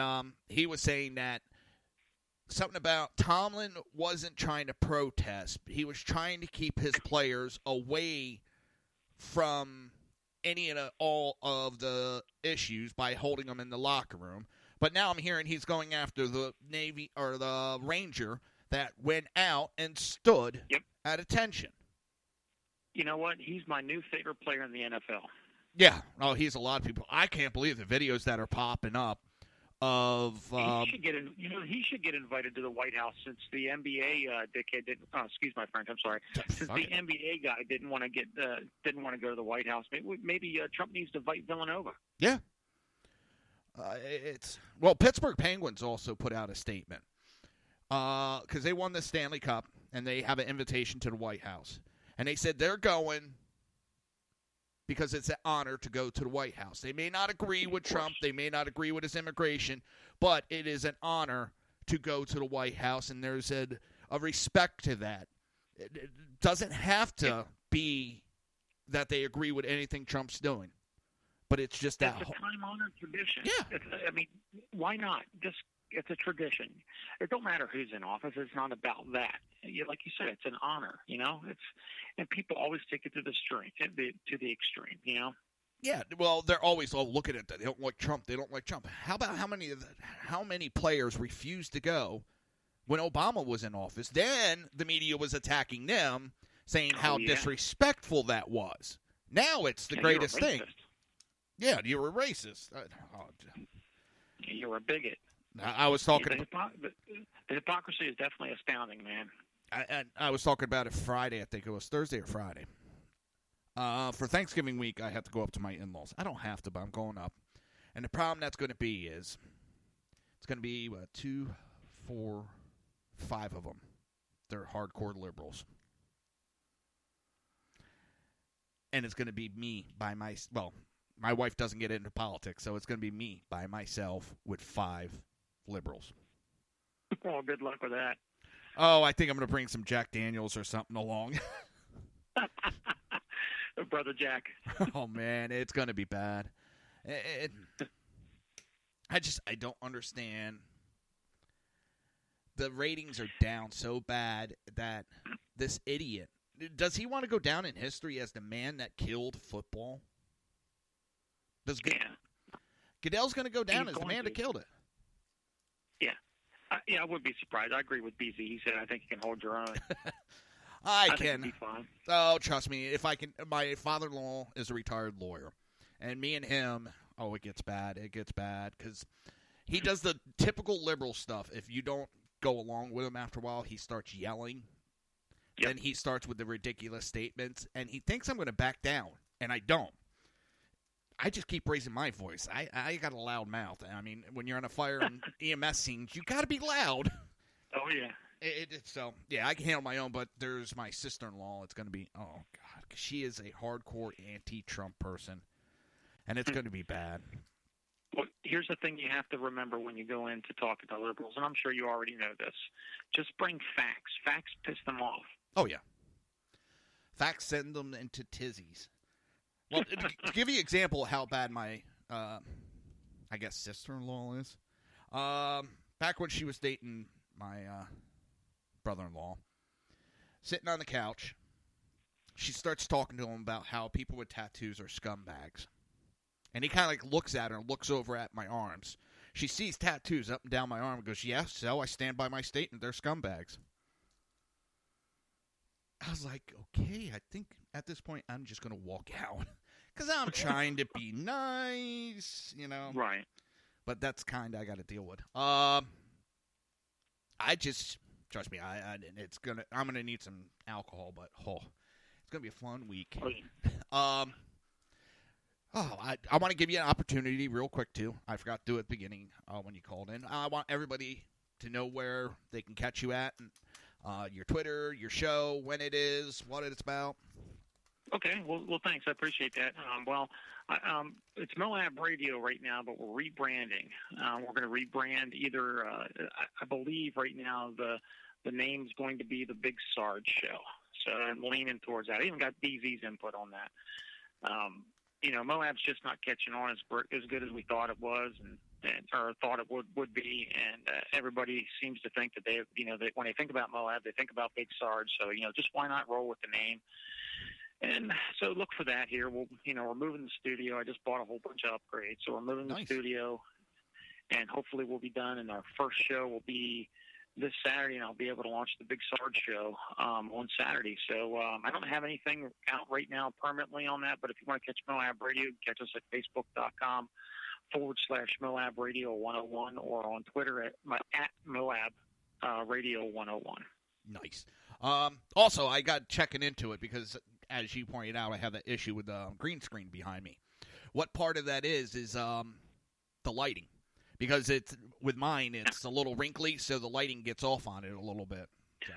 he was saying that something about Tomlin wasn't trying to protest. He was trying to keep his players away from any and all of the issues by holding them in the locker room. But now I'm hearing he's going after the Navy or the Ranger that went out and stood at attention. You know what? He's my new favorite player in the NFL. Yeah. Oh, he's a lot of people. I can't believe the videos that are popping up of. He should get he should get invited to the White House since the NBA dickhead didn't. Oh, excuse my French. I'm sorry. Since the NBA guy didn't want to go to the White House, maybe Trump needs to invite Villanova. Yeah. Pittsburgh Penguins also put out a statement because they won the Stanley Cup and they have an invitation to the White House, and they said they're going because it's an honor to go to the White House. They may not agree with Trump. They may not agree with his immigration, but it is an honor to go to the White House, and there's a respect to that. It doesn't have to be that they agree with anything Trump's doing, but it's just that. It's a time-honored tradition. Yeah. Why not? It's a tradition. It don't matter who's in office. It's not about that. Like you said, it's an honor. And people always take it to the extreme. Yeah. Well, they're always looking at that. They don't like Trump. They don't like Trump. How about how many players refused to go when Obama was in office? Then the media was attacking them, saying how disrespectful that was. Now it's the greatest thing. Yeah, you're a racist. You're a bigot. I was talking. The hypocrisy is definitely astounding, man. I was talking about it Friday. I think it was Thursday or Friday. For Thanksgiving week, I have to go up to my in-laws. I don't have to, but I'm going up. And the problem that's going to be is it's going to be 2, 4, 5 of them. They're hardcore liberals. And it's going to be me by my wife doesn't get into politics, so it's going to be me by myself with 5 liberals. Oh, good luck with that. Oh, I think I'm going to bring some Jack Daniels or something along. Brother Jack. Oh, man, it's going to be bad. I don't understand. The ratings are down so bad that this idiot, does he want to go down in history as the man that killed football? Goodell's going to go down as the man that killed it. Yeah, I would be surprised. I agree with BZ. He said, I think you can hold your own. I think can. it'll be fine. Oh, trust me. If I can, my father-in-law is a retired lawyer, and me and him, it gets bad. It gets bad because he does the typical liberal stuff. If you don't go along with him after a while, he starts yelling. Yep. Then he starts with the ridiculous statements, and he thinks I'm going to back down, and I don't. I just keep raising my voice. I got a loud mouth. I mean, when you're on a fire and EMS scenes, you got to be loud. Oh, yeah. So, yeah, I can handle my own, but there's my sister-in-law. It's going to be, oh, God, 'cause she is a hardcore anti-Trump person, and it's going to be bad. Well, here's the thing you have to remember when you go into talking to liberals, and I'm sure you already know this. Just bring facts. Facts piss them off. Oh, yeah. Facts send them into tizzies. Well, to give you an example of how bad my, I guess, sister-in-law is, back when she was dating my brother-in-law, sitting on the couch, she starts talking to him about how people with tattoos are scumbags. And he kind of looks at her and looks over at my arms. She sees tattoos up and down my arm and goes, yes, so I stand by my statement, they're scumbags. I was like, okay, I think at this point I'm just going to walk out. Because I'm trying to be nice, Right. But that's kind of I got to deal with. Trust me, I'm gonna need some alcohol, but it's gonna be a fun week. I want to give you an opportunity real quick too. I forgot to do it at the beginning when you called in. I want everybody to know where they can catch you at, and your Twitter, your show, when it is, what it's about. Okay, well, thanks. I appreciate that. It's Moab Radio right now, but we're rebranding. We're going to rebrand either. I believe right now the name's going to be the Big Sarge Show. So I'm leaning towards that. I even got BZ's input on that. Moab's just not catching on as good as we thought it was, or thought it would be, and everybody seems to think that that when they think about Moab, they think about Big Sarge. So just why not roll with the name? And so look for that here. We're moving the studio. I just bought a whole bunch of upgrades. So we're moving the studio, and hopefully we'll be done. And our first show will be this Saturday, and I'll be able to launch the Big Sarge show on Saturday. So I don't have anything out right now permanently on that, but if you want to catch Moab Radio, catch us at facebook.com/Moab Radio 101 or on Twitter at Moab Radio 101. Nice. Also, I got checking into it because, as you pointed out, I have that issue with the green screen behind me. What part of that is the lighting. Because it's with mine, it's a little wrinkly, so the lighting gets off on it a little bit. So.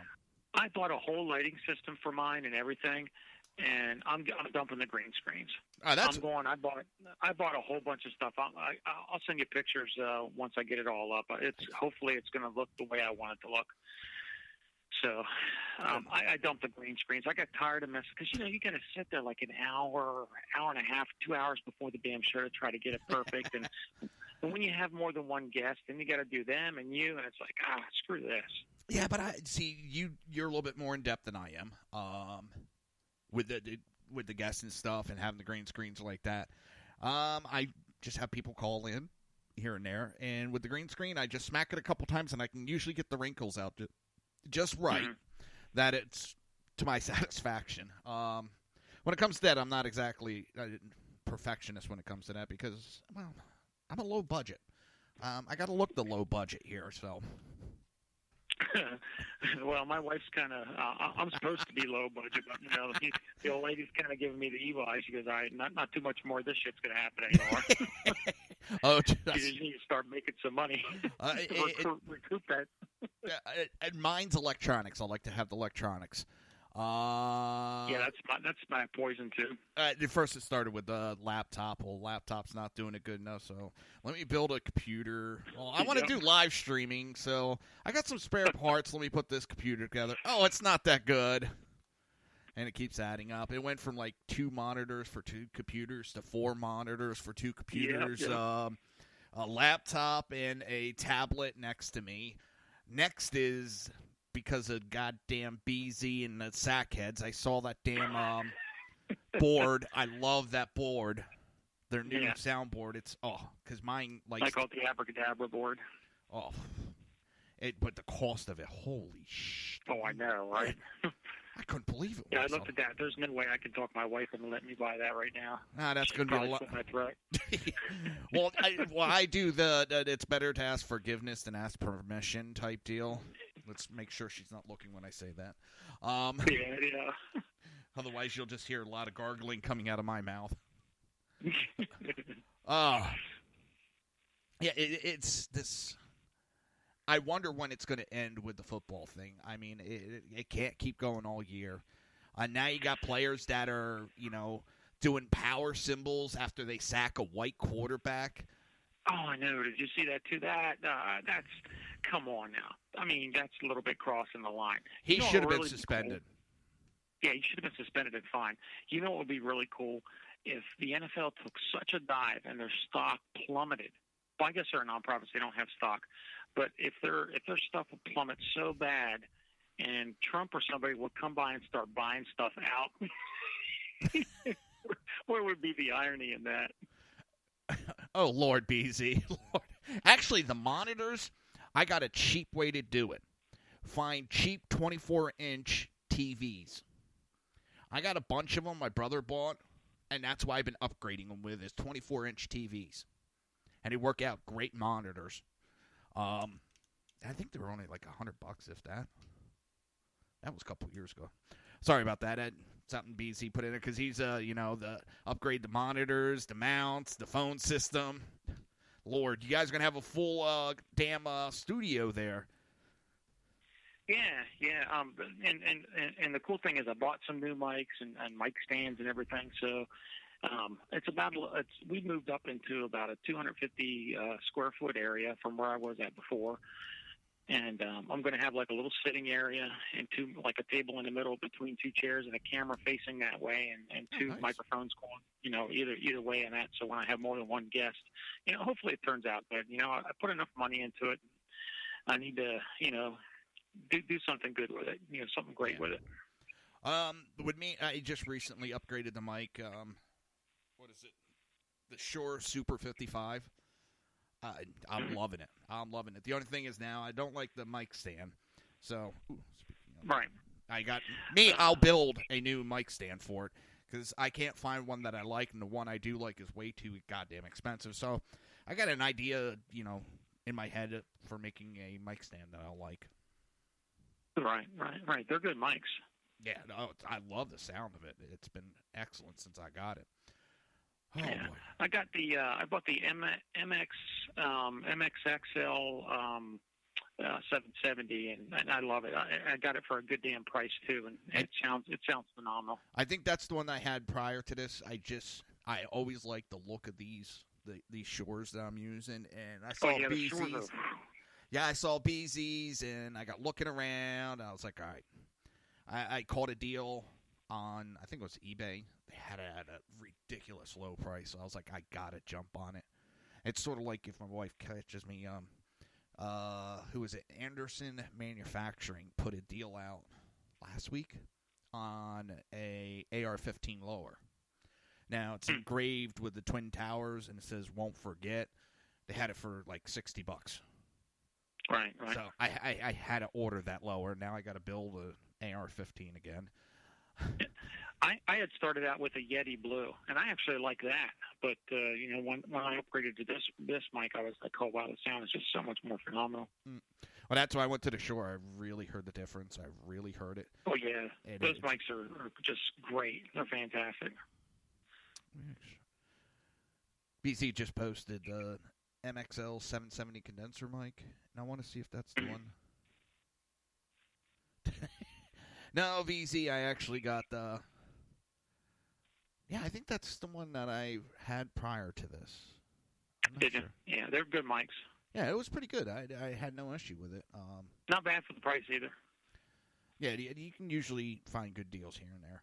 I bought a whole lighting system for mine and everything, and I'm dumping the green screens. I bought a whole bunch of stuff. I'll send you pictures once I get it all up. Hopefully it's going to look the way I want it to look. So I dumped the green screens. I got tired of messing because you got to sit there like an hour and a half, 2 hours before the damn show to try to get it perfect. And when you have more than one guest, then you got to do them and you, and it's like screw this. Yeah, but I see you're a little bit more in depth than I am with the guests and stuff and having the green screens like that. I just have people call in here and there, and with the green screen, I just smack it a couple times, and I can usually get the wrinkles out just right, that it's to my satisfaction. When it comes to that, I'm not exactly a perfectionist when it comes to that because, well, I'm a low budget. I got to look the low budget here, so. Well, my wife's kind of. I'm supposed to be low budget, but the old lady's kind of giving me the evil eye. She goes, not too much more of this shit's going to happen anymore." Oh, you just need to start making some money to recoup that. And mine's electronics. I like to have the electronics. Yeah, that's my poison too. First, it started with the laptop. Well, laptop's not doing it good enough, so let me build a computer. Well, I want to do live streaming, so I got some spare parts. Let me put this computer together. Oh, it's not that good. And it keeps adding up. It went from like 2 monitors for 2 computers to 4 monitors for 2 computers, a laptop and a tablet next to me. Next is, because of goddamn BZ and the sackheads, I saw that damn board. I love that board. Their new soundboard. It's, because mine, like... I call it the Abracadabra board. Oh. But the cost of it, holy shit. Oh, I know, right? I couldn't believe it. Yeah, I looked at that. There's no way I can talk my wife into letting me buy that right now. That's going to be a lot. That's right. I do the it's better to ask forgiveness than ask permission type deal. Let's make sure she's not looking when I say that. Yeah. Otherwise, you'll just hear a lot of gargling coming out of my mouth. It's this. I wonder when it's going to end with the football thing. I mean, it can't keep going all year. Now you got players that are, doing power symbols after they sack a white quarterback. Oh, I know. Did you see that too? That's come on now. I mean, that's a little bit crossing the line. He should have been suspended. Yeah, he should have been suspended and fined. You know what would be really cool? If the NFL took such a dive and their stock plummeted. Well, I guess they're nonprofits. They don't have stock. But if their stuff would plummet so bad and Trump or somebody would come by and start buying stuff out, where would be the irony in that? Oh, Lord, BZ. Lord. Actually, the monitors, I got a cheap way to do it. Find cheap 24-inch TVs. I got a bunch of them my brother bought, and that's why I've been upgrading them with is 24-inch TVs. And they work out great monitors. I think they were only like $100, if that. That was a couple years ago. Sorry about that. Something BZ put in there because he's, the upgrade the monitors, the mounts, the phone system. Lord, you guys are going to have a full damn studio there. Yeah. And the cool thing is I bought some new mics and mic stands and everything. So we moved up into about a 250 square foot area from where I was at before. And I'm going to have like a little sitting area and like a table in the middle between 2 chairs and a camera facing that way and 2 microphones going, either way in that. So when I have more than one guest, hopefully it turns out good. I put enough money into it. I need to, do something good with it, something great with it. With me, I just recently upgraded the mic. What is it? The Shure Super 55. I'm loving it. I'm loving it. The only thing is now I don't like the mic stand. So, right. I'll build a new mic stand for it because I can't find one that I like, and the one I do like is way too goddamn expensive. So I got an idea, in my head for making a mic stand that I'll like. Right. They're good mics. Yeah, no, I love the sound of it. It's been excellent since I got it. Oh, yeah. boy. I got I bought the MXXL 770, and I love it. I got it for a good damn price too, and it sounds phenomenal. I think that's the one I had prior to this. I always like the look of these Shores that I'm using, and I saw BZs. Yeah, I saw BZs, and I got looking around. And I was like, all right. I caught a deal on, I think it was eBay. They had it at a ridiculous low price. So I was like, I gotta jump on it. It's sort of like if my wife catches me. Who was it? Anderson Manufacturing put a deal out last week on a AR-15 lower. Now it's engraved with the Twin Towers, and it says "Won't Forget." They had it for like $60. Right. So I had to order that lower. Now I got to build a AR-15 again. I had started out with a Yeti Blue, and I actually like that. But when I upgraded to this mic, I was like, oh wow, the sound is just so much more phenomenal. Well, that's why I went to the Shore. I really heard the difference. I really heard it. Oh yeah, those mics are just great. They're fantastic. BC just posted the MXL 770 condenser mic, and I want to see if that's the one. No, VZ, I actually got the... Yeah, I think that's the one that I had prior to this. Did you? Yeah, they're good mics. Yeah, it was pretty good. I had no issue with it. Not bad for the price either. Yeah, you can usually find good deals here and there.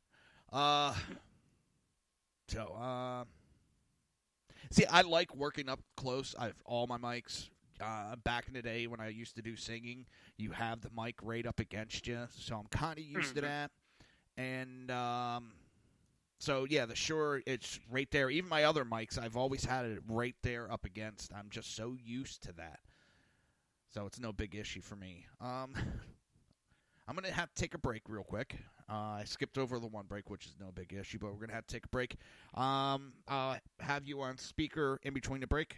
See, I like working up close. I have all my mics. Back in the day when I used to do singing, you have the mic right up against you, so I'm kind of used to that. And so, yeah, the Shure, it's right there. Even my other mics, I've always had it right there up against. I'm just so used to that. So it's no big issue for me. I'm going to have to take a break real quick. I skipped over the one break, which is no big issue, but we're going to have to take a break. I'll have you on speaker in between the break.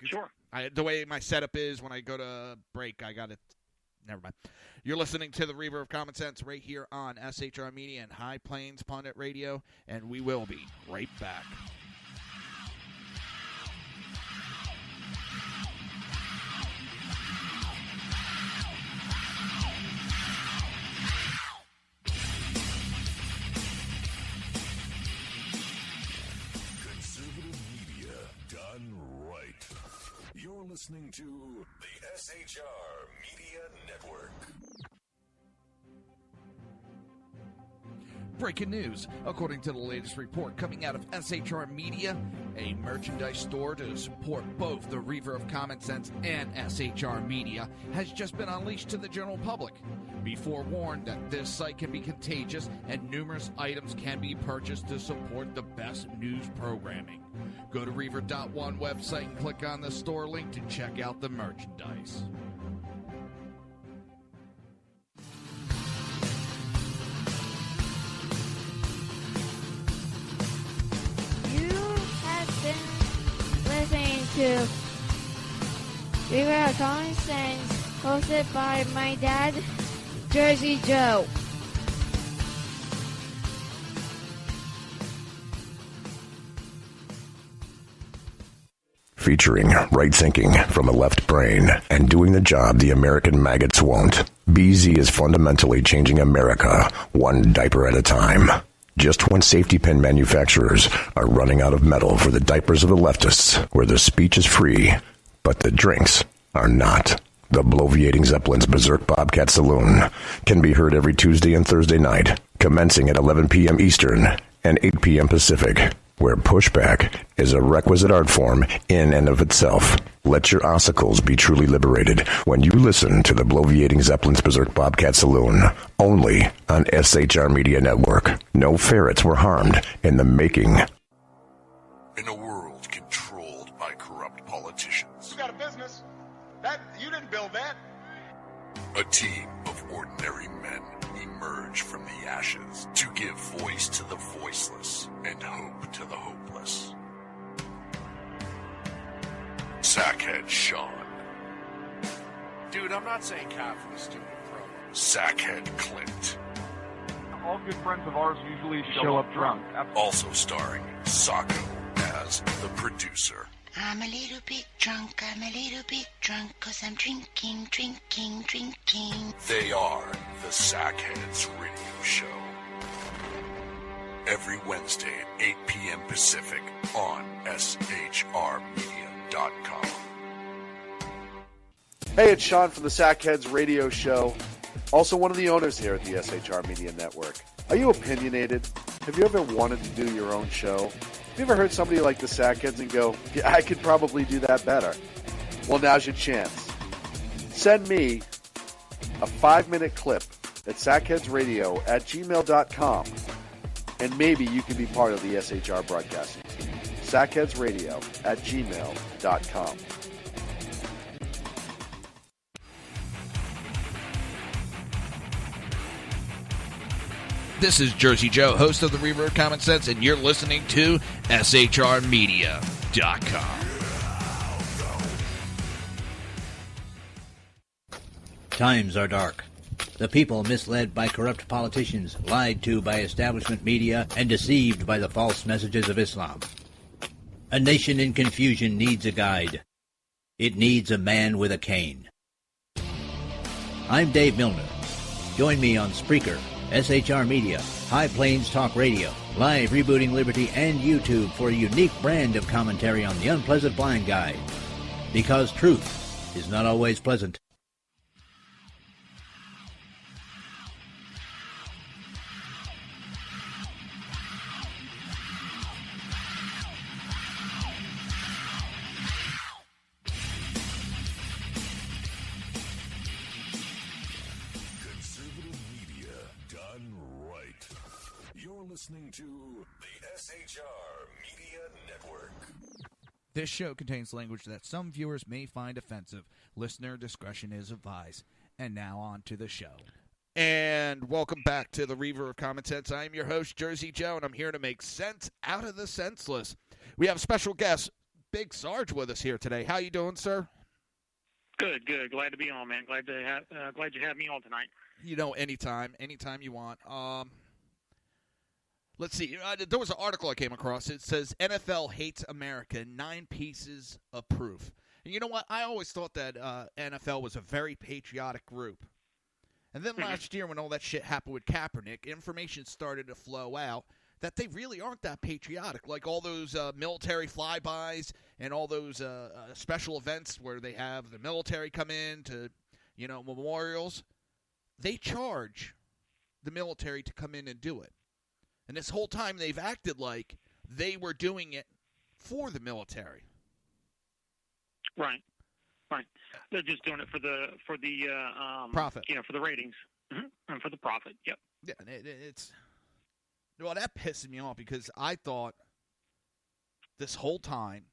Sure. The way my setup is, when I go to break, I got it. Never mind. You're listening to the Reaver of Common Sense right here on SHR Media and High Plains Pundit Radio, and we will be right back. Conservative media done right. You're listening to the SHR Media Network. Breaking news. According to the latest report coming out of SHR Media, a merchandise store to support both the Reaver of Common Sense and SHR Media has just been unleashed to the general public. Be forewarned that this site can be contagious and numerous items can be purchased to support the best news programming. Go to Reaver.one website and click on the store link to check out the merchandise. Listening to Reaver of Common Sense, hosted by my dad, Jersey Joe. Featuring right thinking from a left brain and doing the job the American maggots won't. BZ is fundamentally changing America, one diaper at a time. Just when safety pin manufacturers are running out of metal for the diapers of the leftists, where the speech is free, but the drinks are not. The Bloviating Zeppelin's Berserk Bobcat Saloon can be heard every Tuesday and Thursday night, commencing at 11 p.m. Eastern and 8 p.m. Pacific, where pushback is a requisite art form in and of itself. Let your ossicles be truly liberated when you listen to the Bloviating Zeppelin's Berserk Bobcat Saloon, only on SHR Media Network. No ferrets were harmed in the making. In a world controlled by corrupt politicians, You got a business. That you didn't build that. a team of ordinary men emerge from the ashes to give voice to the voiceless and hope to the hopeless. Sackhead Sean. Dude, I'm not saying Catholic, stupid pro. Sackhead Clint. All good friends of ours usually show up drunk. Also starring Sacco as the producer. I'm a little bit drunk, I'm a little bit drunk, 'cause I'm drinking, drinking, drinking. They are the Sackheads Radio Show. Every Wednesday at 8 p.m. Pacific on shrmedia.com. Hey, it's Sean from the Sackheads Radio Show, also one of the owners here at the SHR Media Network. Are you opinionated? Have you ever wanted to do your own show? Have you ever heard somebody like the Sackheads and go, yeah, I could probably do that better? Well, now's your chance. Send me a 5-minute clip at sackheadsradio@gmail.com, and maybe you can be part of the SHR broadcasting team. sackheadsradio@gmail.com. This is Jersey Joe, host of the Reaver of Common Sense, and you're listening to shrmedia.com. Times are dark. The people misled by corrupt politicians, lied to by establishment media, and deceived by the false messages of Islam. A nation in confusion needs a guide. It needs a man with a cane. I'm Dave Milner. Join me on Spreaker, SHR Media, High Plains Talk Radio, Live Rebooting Liberty, and YouTube for a unique brand of commentary on the unpleasant blind guide. Because truth is not always pleasant. Listening to the SHR Media Network. This show contains language that some viewers may find offensive. Listener discretion is advised. And now on to the show. And welcome back to the Reaver of Common Sense. I am your host, Jersey Joe, and I'm here to make sense out of the senseless. We have special guest, Big Sarge, with us here today. How you doing, sir? Good, good. Glad to be on, man. Glad you have me on tonight. You know, anytime you want. Let's see. There was an article I came across. It says NFL hates America, 9 pieces of proof. And you know what? I always thought that NFL was a very patriotic group. And then last year when all that shit happened with Kaepernick, information started to flow out that they really aren't that patriotic. Like all those military flybys and all those special events where they have the military come in to, memorials. They charge the military to come in and do it. And this whole time they've acted like they were doing it for the military. Right. They're just doing it for the profit. For the ratings, and for the profit. Yep. Yeah, that pisses me off because I thought this whole time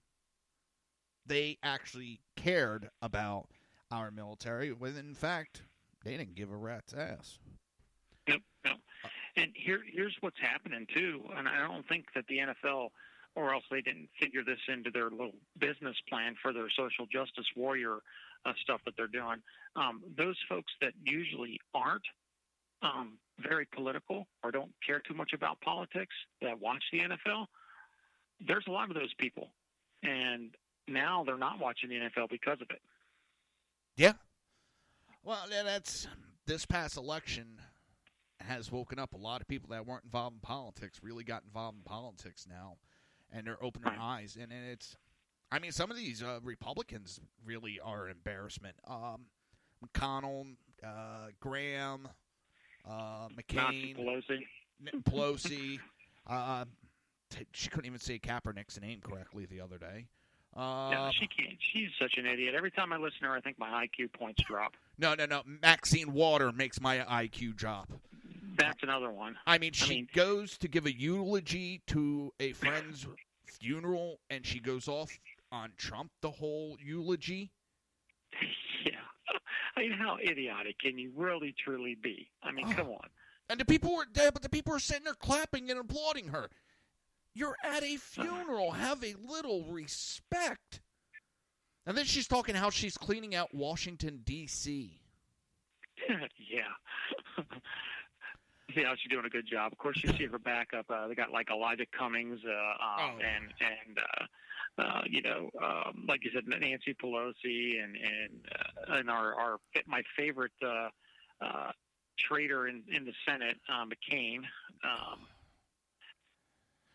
they actually cared about our military, when in fact they didn't give a rat's ass. No. And here's what's happening, too, and I don't think that the NFL, or else they didn't figure this into their little business plan for their social justice warrior stuff that they're doing. Those folks that usually aren't very political or don't care too much about politics that watch the NFL, there's a lot of those people. And now they're not watching the NFL because of it. Yeah. Well, that's this past election has woken up a lot of people that weren't involved in politics, really got involved in politics now, and they're opening their eyes. And it's, some of these Republicans really are an embarrassment. McConnell, Graham, McCain, Pelosi. She couldn't even say Kaepernick's name correctly the other day. No, she can't. She's such an idiot. Every time I listen to her, I think my IQ points drop. No. Maxine Water makes my IQ drop. That's another one. She goes to give a eulogy to a friend's funeral and she goes off on Trump the whole eulogy. Yeah. I mean, how idiotic can you really, truly be? I mean, come on. And the people were there, but the people were sitting there clapping and applauding her. You're at a funeral. Have a little respect. And then she's talking how she's cleaning out Washington, D.C. Yeah. Yeah, she's doing a good job. Of course, you see her backup. They got like Elijah Cummings and like you said, Nancy Pelosi and my favorite traitor in the Senate, McCain.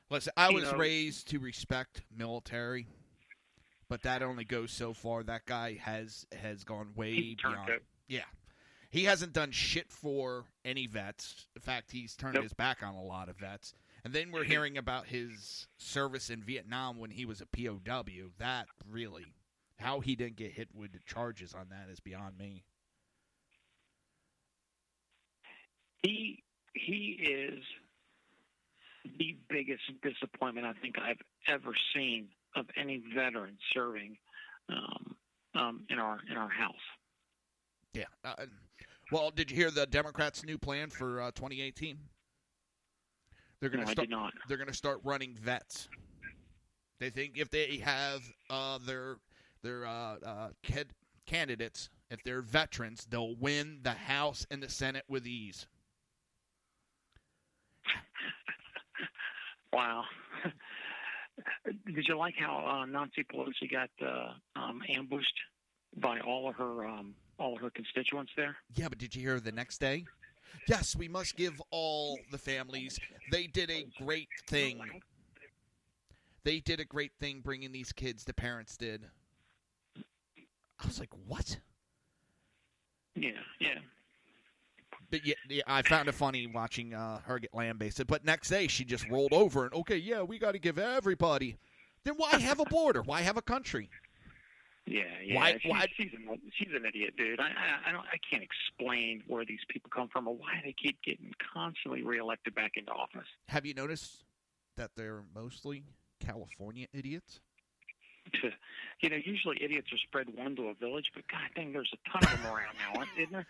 Listen, I was raised to respect military, but that only goes so far. That guy has gone way beyond. Yeah. He hasn't done shit for any vets. In fact, he's turned his back on a lot of vets. And then we're hearing about his service in Vietnam when he was a POW. That really, how he didn't get hit with the charges on that is beyond me. He is the biggest disappointment I think I've ever seen of any veteran serving in our house. Yeah. Well, did you hear the Democrats' new plan for 2018? They're going to start. They're going to start running vets. They think if they have their candidates, if they're veterans, they'll win the House and the Senate with ease. Wow. Did you like how Nancy Pelosi got ambushed by all of her constituents there? Yeah, but did you hear the next day? Yes, we must give all the families. They did a great thing. They did a great thing bringing these kids. The parents did. I was like, what? Yeah. But yeah, I found it funny watching her get lambasted. But next day, she just rolled over and, okay, yeah, we got to give everybody. Then why have a border? Why have a country? Yeah. Why? She's an idiot, dude. I can't explain where these people come from or why they keep getting constantly reelected back into office. Have you noticed that they're mostly California idiots? Usually idiots are spread one to a village, but god dang, there's a ton of them around now, isn't there?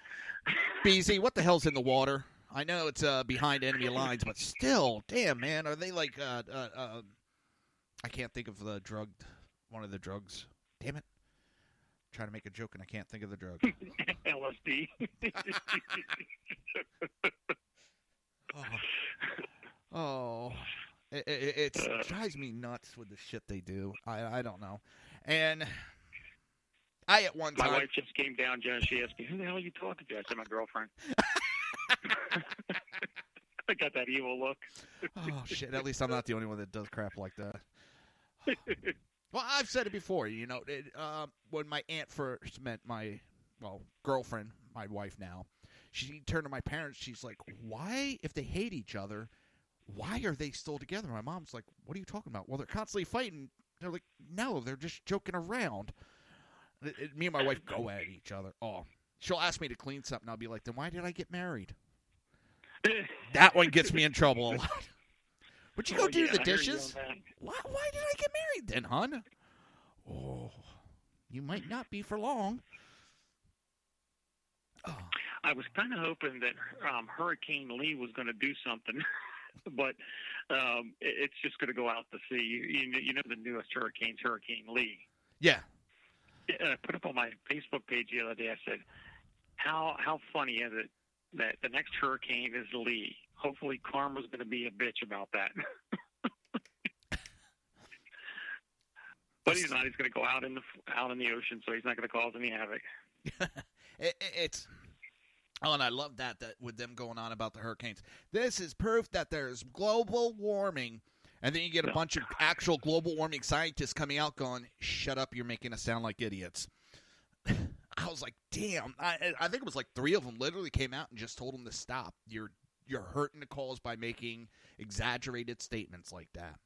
BZ, what the hell's in the water? I know it's behind enemy lines, but still, damn, man, are they like I can't think of one of the drugs. Damn it. I'm trying to make a joke and I can't think of the drug. LSD. Oh. It drives me nuts with the shit they do. I don't know. And I at one time... My wife just came down, Joe. She asked me, who the hell are you talking to? I said, my girlfriend. I got that evil look. Oh, shit. At least I'm not the only one that does crap like that. Well, I've said it before. When my aunt first met my girlfriend, my wife now, she turned to my parents. She's like, why, if they hate each other... why are they still together? My mom's like, what are you talking about? Well, they're constantly fighting. They're like, no, they're just joking around. Me and my wife go at each other. Oh, she'll ask me to clean something. I'll be like, then why did I get married? That one gets me in trouble a lot. Would you go do the dishes? Why did I get married then, hon? Oh, you might not be for long. Oh. I was kind of hoping that Hurricane Lee was going to do something. But it's just going to go out to sea. You know the newest hurricane's Hurricane Lee. Yeah. I put up on my Facebook page the other day. I said, "How funny is it that the next hurricane is Lee? Hopefully, karma's going to be a bitch about that." But he's not. He's going to go out in the ocean, so he's not going to cause any havoc. It's. Oh, and I love that with them going on about the hurricanes. This is proof that there's global warming. And then you get a bunch of actual global warming scientists coming out going, shut up, you're making us sound like idiots. I was like, damn. I think it was like 3 of them literally came out and just told them to stop. You're hurting the cause by making exaggerated statements like that.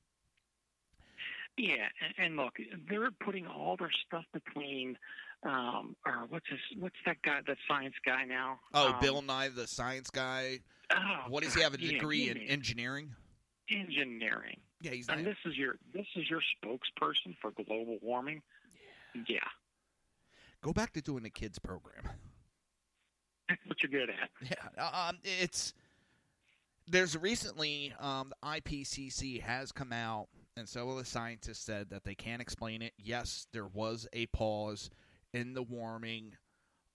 Yeah, and look, they're putting all their stuff between what's that guy, that science guy now? Oh, Bill Nye, the science guy. Oh, what does he have, a degree in engineering? Engineering. Yeah, he's and not. this is your spokesperson for global warming. Yeah. Go back to doing the kids program. That's what you're good at. Yeah, there's recently the IPCC has come out, and several of the scientists said that they can't explain it. Yes, there was a pause in the warming.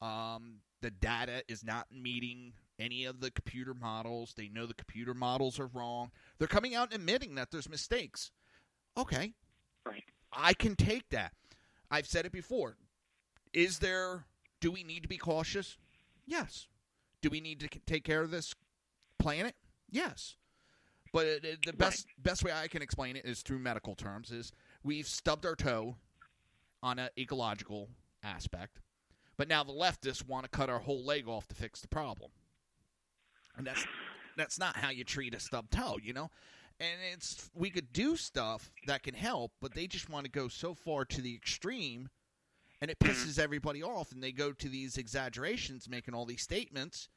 The data is not meeting any of the computer models. They know the computer models are wrong. They're coming out and admitting that there's mistakes. Okay. Right. I can take that. I've said it before. Do we need to be cautious? Yes. Do we need to take care of this planet? Yes. But the best way I can explain it is through medical terms, is we've stubbed our toe on an ecological aspect, but now the leftists want to cut our whole leg off to fix the problem. And that's not how you treat a stubbed toe, you know? And we could do stuff that can help, but they just want to go so far to the extreme, and it pisses everybody off, and they go to these exaggerations, making all these statements.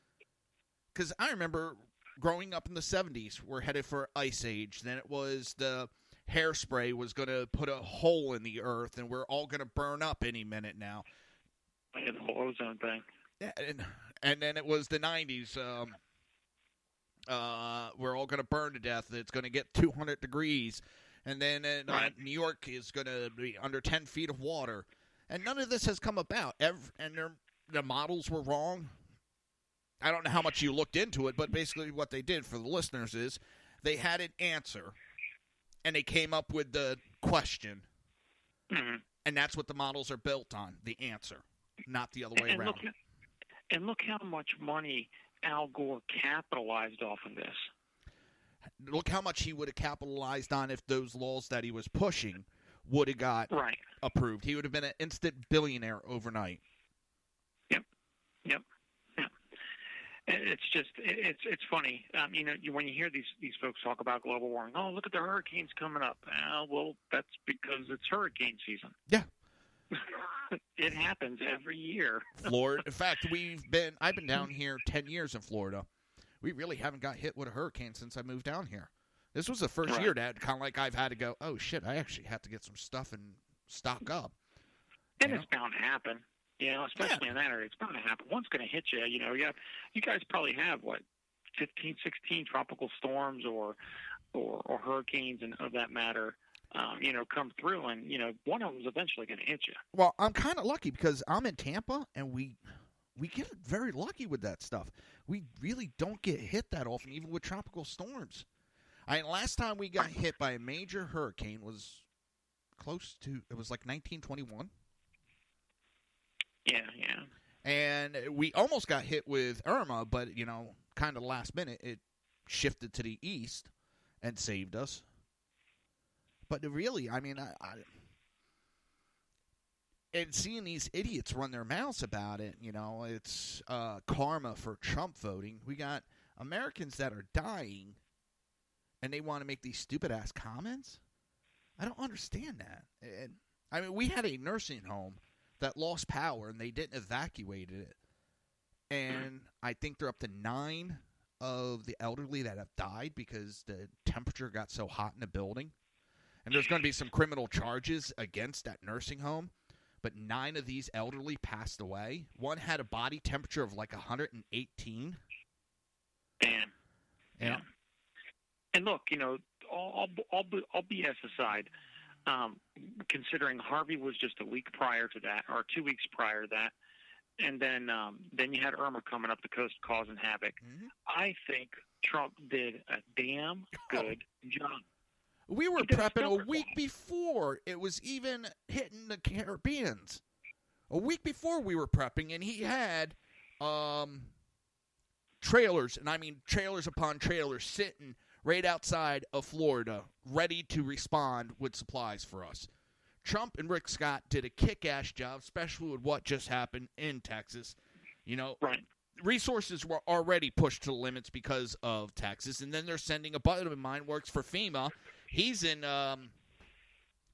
Because I remember growing up in the 70s, we're headed for ice age. Then it was the hairspray was going to put a hole in the earth, and we're all going to burn up any minute now. Yeah, the whole ozone thing. Yeah, and then it was the 90s. We're all going to burn to death. It's going to get 200 degrees. And then New York is going to be under 10 feet of water. And none of this has come about. And the models were wrong. I don't know how much you looked into it, but basically what they did for the listeners is they had an answer, and they came up with the question. Mm-hmm. And that's what the models are built on, the answer, not the other way around. Look how much money Al Gore capitalized off of this. Look how much he would have capitalized on if those laws that he was pushing would have got approved. He would have been an instant billionaire overnight. Yep. It's just it's funny. When you hear these folks talk about global warming, oh, look at the hurricanes coming up. Well, that's because it's hurricane season. Yeah. It happens every year. Florida. In fact, I've been down here 10 years in Florida. We really haven't got hit with a hurricane since I moved down here. This was the first year that kind of like I've had to go, oh, shit, I actually have to get some stuff and stock up. And it's bound to happen. Especially in that area, it's bound to happen. One's going to hit you. You guys probably have, 15, 16 tropical storms or hurricanes and of that matter, come through, and, one of them is eventually going to hit you. Well, I'm kind of lucky because I'm in Tampa, and we get very lucky with that stuff. We really don't get hit that often, even with tropical storms. Last time we got hit by a major hurricane was it was like 1921. Yeah. And we almost got hit with Irma, but, kind of last minute, it shifted to the east and saved us. But really, and seeing these idiots run their mouths about it, it's karma for Trump voting. We got Americans that are dying, and they want to make these stupid-ass comments? I don't understand that. And, we had a nursing home that lost power, and they didn't evacuate it. And I think they're up to 9 of the elderly that have died because the temperature got so hot in the building. And there's going to be some criminal charges against that nursing home. But 9 of these elderly passed away. One had a body temperature of like 118. Damn. Yeah. And look, all BS aside, considering Harvey was just a week prior to that, or 2 weeks prior to that, and then you had Irma coming up the coast causing havoc. Mm-hmm. I think Trump did a damn good job. We were prepping a week before it was even hitting the Caribbeans. A week before we were prepping, and he had trailers, and I mean trailers upon trailers, sitting right outside of Florida, ready to respond with supplies for us. Trump and Rick Scott did a kick-ass job, especially with what just happened in Texas. Right. Resources were already pushed to the limits because of Texas, and then they're sending a buddy of mine works for FEMA. He's in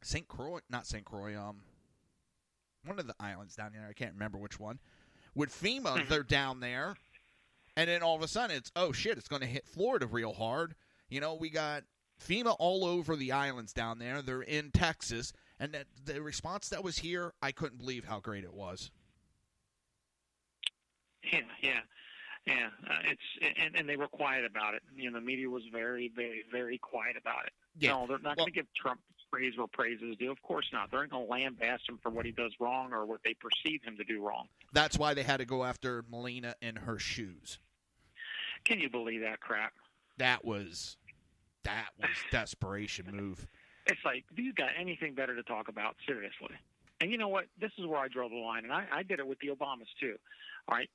St. Croix, one of the islands down there. I can't remember which one. With FEMA, they're down there, and then all of a sudden it's, oh shit, it's going to hit Florida real hard. We got FEMA all over the islands down there. They're in Texas. And the response that was here, I couldn't believe how great it was. Yeah. And they were quiet about it. You know, the media was very, very, very quiet about it. Yeah. No, they're not going to give Trump praise where praise is due. Of course not. They're not going to lambaste him for what he does wrong or what they perceive him to do wrong. That's why they had to go after Melina in her shoes. Can you believe that crap? That was desperation move. It's like, do you got anything better to talk about? Seriously. And you know what? This is where I draw the line, and I did it with the Obamas too. All right?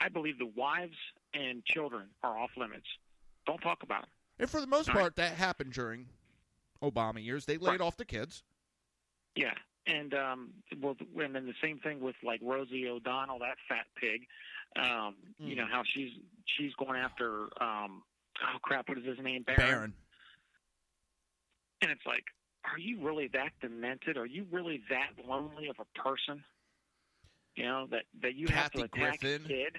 I believe the wives and children are off limits. Don't talk about them. And for the most part, that happened during Obama years. They laid off the kids. Yeah. And and then the same thing with like Rosie O'Donnell, that fat pig. You know how she's going after what is his name? Barron. And it's like, are you really that demented? Are you really that lonely of a person? You know, that you have to attack a kid?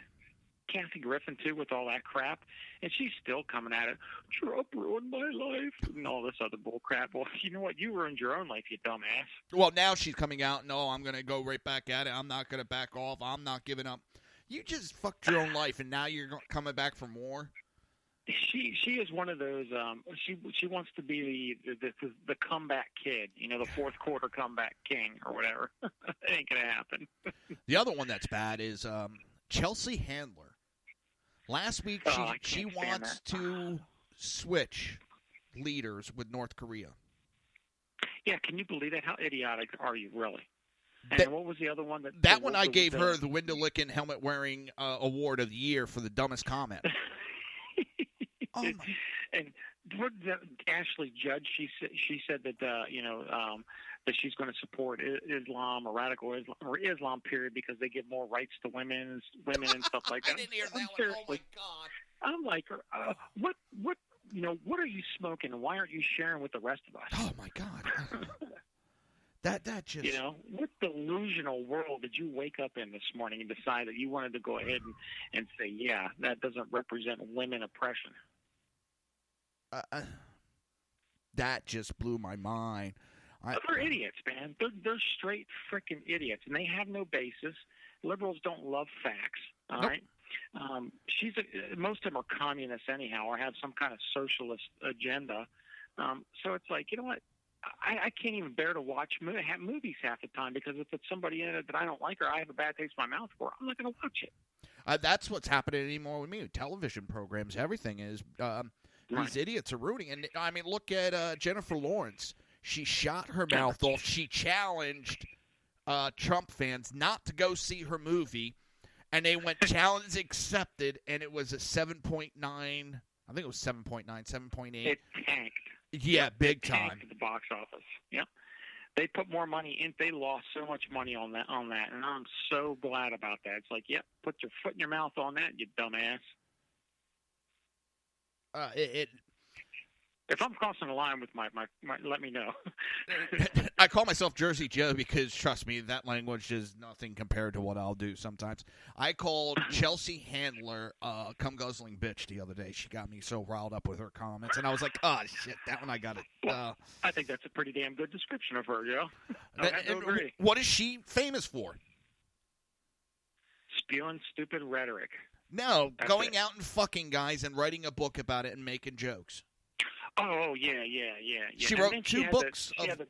Kathy Griffin, too, with all that crap. And she's still coming at it. Trump ruined my life and all this other bull crap. Well, you know what? You ruined your own life, you dumbass. Well, now she's coming out. No, I'm going to go right back at it. I'm not going to back off. I'm not giving up. You just fucked your own life, and now you're coming back for more? She is one of those. She wants to be the comeback kid, you know, the fourth quarter comeback king or whatever. It ain't gonna happen. The other one that's bad is Chelsea Handler. Last week she wants to switch leaders with North Korea. Yeah, can you believe that? How idiotic are you, really? And what was the other one? That one I gave her the window licking, helmet wearing award of the year for the dumbest comment. And Ashley Judd, she said that that she's going to support Islam or radical Islam or Islam period because they give more rights to women and stuff like that. I didn't hear that one. Seriously. Oh my God! I'm like, what are you smoking? And why aren't you sharing with the rest of us? Oh my God! That just, you know, what delusional world did you wake up in this morning and decide that you wanted to go ahead and say, yeah, that doesn't represent women oppression? That just blew my mind. They're idiots, man. They're straight freaking idiots, and they have no basis. Liberals don't love facts. All right. Most of them are communists anyhow, or have some kind of socialist agenda. So it's like, you know what? I can't even bear to watch movies half the time because if it's somebody in it that I don't like or I have a bad taste in my mouth for, I'm not going to watch it. That's what's happening anymore with me. Television programs, everything is these idiots are rooting. And I mean, look at Jennifer Lawrence. She shot her mouth off. She challenged Trump fans not to go see her movie, and they went challenge accepted, and it was a 7.9. I think it was 7.9, 7.8. It tanked. Yeah, big time. At the box office. Yep. They put more money in. They lost so much money on that, and I'm so glad about that. It's like, yep, put your foot in your mouth on that, you dumbass. If I'm crossing the line with my let me know. I call myself Jersey Joe because, trust me, that language is nothing compared to what I'll do sometimes. I called Chelsea Handler cum guzzling bitch the other day. She got me so riled up with her comments, and I was like, oh, shit, that one I got it. Well, I think that's a pretty damn good description of her, Joe. Agree. What is she famous for? Spewing stupid rhetoric. No, going out and fucking guys and writing a book about it and making jokes. Oh, yeah. She wrote two books. Yep.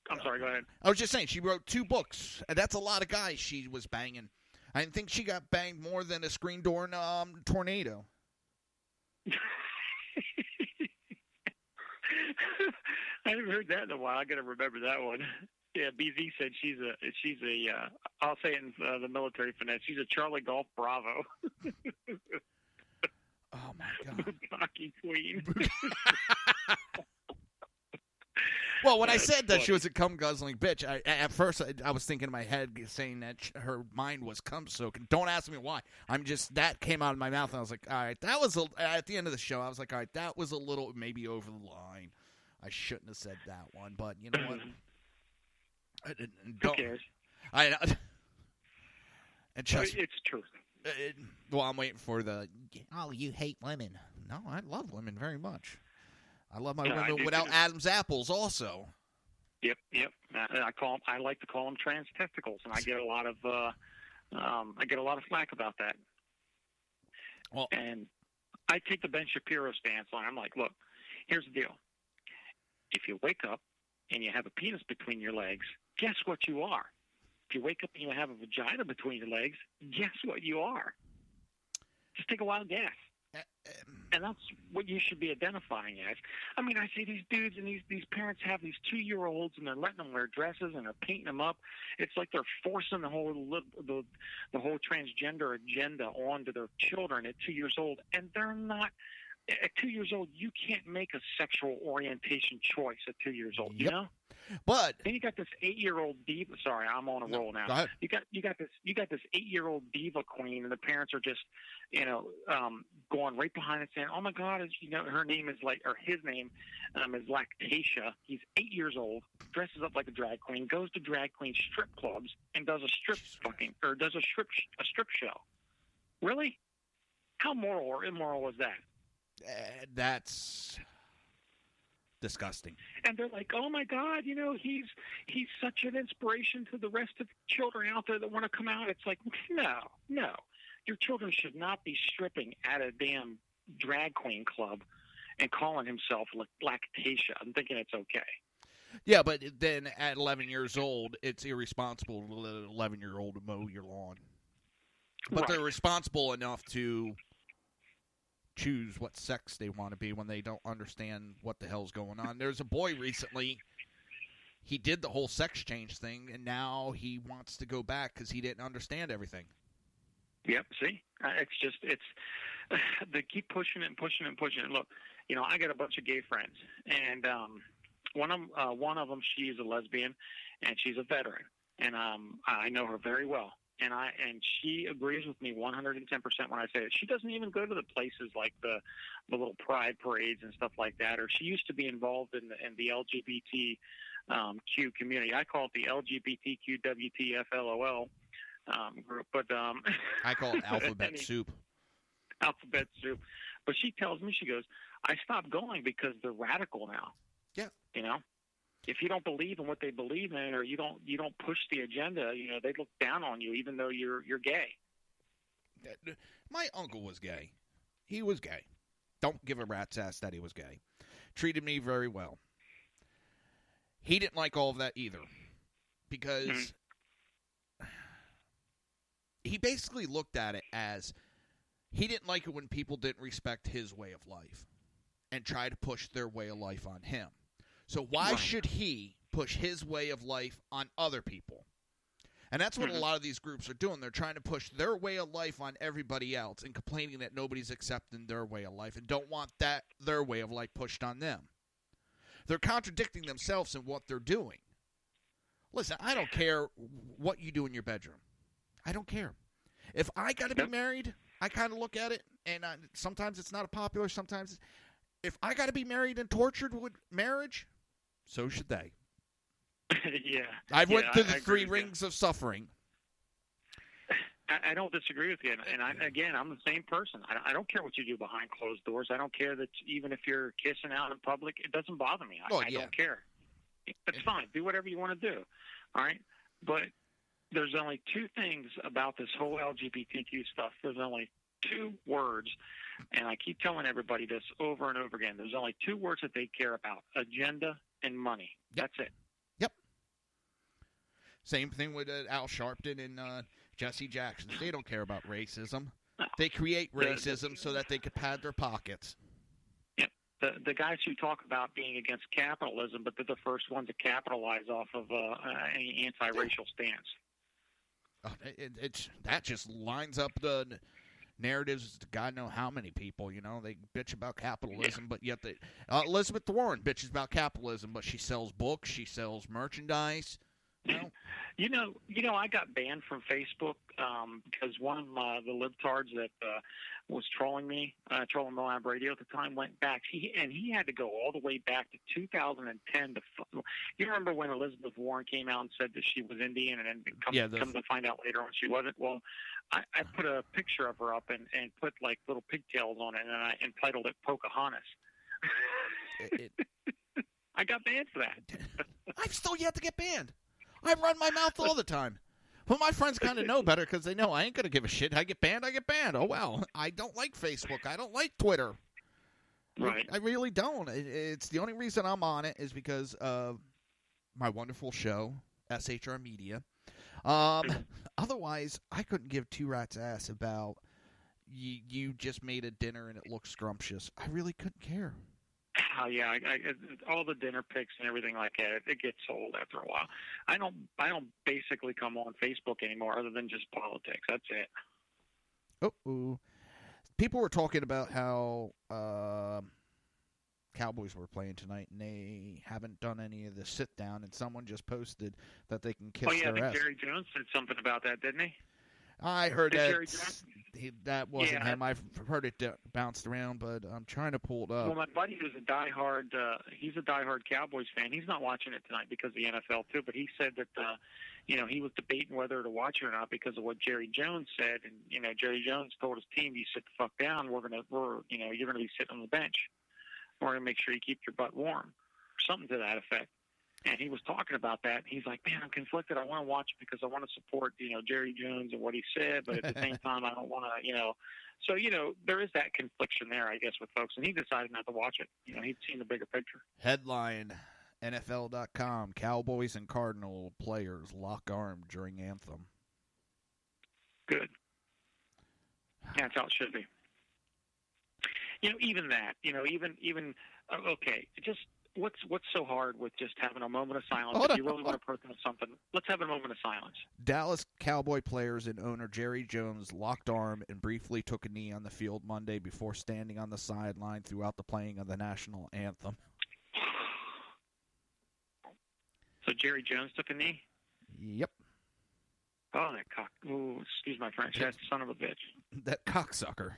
I'm sorry, go ahead. I was just saying, she wrote 2 books. And that's a lot of guys she was banging. I think she got banged more than a screen door in a tornado. I haven't heard that in a while. I got to remember that one. Yeah, BZ said she's a I'll say it in the military finesse, she's a Charlie Golf Bravo. Oh, my God. Hockey queen. Well, when I said that she was a cum-guzzling bitch, at first I was thinking in my head saying that her mind was cum-soaking. Don't ask me why. That came out of my mouth, and I was like, all right, that was, at the end of the show, I was like, all right, that was a little maybe over the line. I shouldn't have said that one, but you know what? Who cares? And trust me, it's true. Well, I'm waiting for you hate women. No, I love women very much. I love my women without Adam's apples also. Yep. I like to call them trans testicles, and I get a lot of flack about that. Well, and I take the Ben Shapiro stance on it. I'm like, look, here's the deal. If you wake up and you have a penis between your legs, guess what you are? If you wake up and you have a vagina between your legs, guess what you are? Just take a wild guess. And that's what you should be identifying as. I mean, I see these dudes and these parents have these 2-year-olds and they're letting them wear dresses and they're painting them up. It's like they're forcing the whole transgender agenda onto their children at 2 years old, and they're not. At 2 years old, you can't make a sexual orientation choice at 2 years old. You know. But then you got this 8-year-old diva. Sorry, I'm on a roll now. Go ahead. You got this 8-year-old diva queen, and the parents are just, going right behind it saying, "Oh my God, her name is his name is Lactatia. He's 8 years old, dresses up like a drag queen, goes to drag queen strip clubs, and does a strip show. Really? How moral or immoral is that? That's disgusting. And they're like, oh my God, he's such an inspiration to the rest of the children out there that want to come out. It's like, no. Your children should not be stripping at a damn drag queen club and calling himself Lactatia. I'm thinking it's okay. Yeah, but then at 11 years old, it's irresponsible to let an 11-year-old mow your lawn. But they're responsible enough to choose what sex they want to be when they don't understand what the hell's going on. There's a boy recently, he did the whole sex change thing, and now he wants to go back because he didn't understand everything. Yep, see? They keep pushing it and pushing it and pushing it. Look, I got a bunch of gay friends, and one of them, she's a lesbian, and she's a veteran, and I know her very well. And she agrees with me 110% when I say it. She doesn't even go to the places like the little pride parades and stuff like that. Or she used to be involved in the LGBTQ community. I call it the LGBTQWTFLOL group, but I call it alphabet soup. Alphabet soup. But she tells me, she goes, I stopped going because they're radical now. Yeah. If you don't believe in what they believe in, or you don't push the agenda, they look down on you, even though you're gay. My uncle was gay. He was gay. Don't give a rat's ass that he was gay. Treated me very well. He didn't like all of that either, because he basically looked at it as he didn't like it when people didn't respect his way of life and try to push their way of life on him. So why should he push his way of life on other people? And that's what a lot of these groups are doing. They're trying to push their way of life on everybody else and complaining that nobody's accepting their way of life and don't want their way of life pushed on them. They're contradicting themselves in what they're doing. Listen, I don't care what you do in your bedroom. I don't care. If I got to be married, I kind of look at it, and sometimes it's not popular, sometimes if I got to be married and tortured with marriage, so should they. Yeah. I've went through the 3 rings of suffering. I don't disagree with you. And I'm the same person. I don't care what you do behind closed doors. I don't care that even if you're kissing out in public, it doesn't bother me. I don't care. It's fine. Do whatever you want to do. All right? But there's only 2 things about this whole LGBTQ stuff. There's only 2 words, and I keep telling everybody this over and over again. There's only 2 words that they care about: agenda and money. That's it. Yep. Same thing with Al Sharpton and Jesse Jackson. They don't care about racism. No. They create racism so that they could pad their pockets. Yep. The guys who talk about being against capitalism, but they're the first ones to capitalize off of any anti-racial stance. That just lines up the narratives to God know how many people. They bitch about capitalism, but yet Elizabeth Warren bitches about capitalism, but she sells books, she sells merchandise. I got banned from Facebook because one of the libtards that was trolling me, trolling Moab Radio at the time, went back. He had to go all the way back to 2010. You remember when Elizabeth Warren came out and said that she was Indian, and then come to find out later on she wasn't? Well, I put a picture of her up and put like little pigtails on it, and I entitled it Pocahontas. I got banned for that. I've still yet to get banned. I run my mouth all the time. Well, my friends kind of know better because they know I ain't going to give a shit. I get banned, I get banned. Oh, well. I don't like Facebook. I don't like Twitter. Right. I really don't. It's the only reason I'm on it is because of my wonderful show, SHR Media. Otherwise, I couldn't give two rats' ass about you just made a dinner and it looks scrumptious. I really couldn't care. Oh yeah, all the dinner pics and everything like that. It gets old after a while. I don't basically come on Facebook anymore, other than just politics. That's it. Oh, people were talking about how Cowboys were playing tonight, and they haven't done any of the sit down. And someone just posted that they can kiss their ass. Jerry Jones said something about that, didn't he? I heard that wasn't Yeah. him. I've heard it bounced around, but I'm trying to pull it up. Well, my buddy who's a diehard, he's a diehard Cowboys fan. He's not watching it tonight because of the NFL too. But he said that, he was debating whether to watch it or not because of what Jerry Jones said. And Jerry Jones told his team, "You sit the fuck down. You're gonna be sitting on the bench. We're gonna make sure you keep your butt warm," something to that effect. And he was talking about that. He's like, "Man, I'm conflicted. I want to watch it because I want to support, Jerry Jones and what he said, but at the same time, I don't want to, So, there is that confliction there, I guess, with folks. And he decided not to watch it. He'd seen the bigger picture. Headline, NFL.com, Cowboys and Cardinal players lock arm during anthem. Good. Yeah, that's how it should be. Even that, okay, just what's so hard with just having a moment of silence? If you really want to protest something, let's have a moment of silence. Dallas Cowboy players and owner Jerry Jones locked arm and briefly took a knee on the field Monday before standing on the sideline throughout the playing of the national anthem. So Jerry Jones took a knee? Yep. Oh, that cock. Ooh, excuse my French. That son of a bitch. That cocksucker.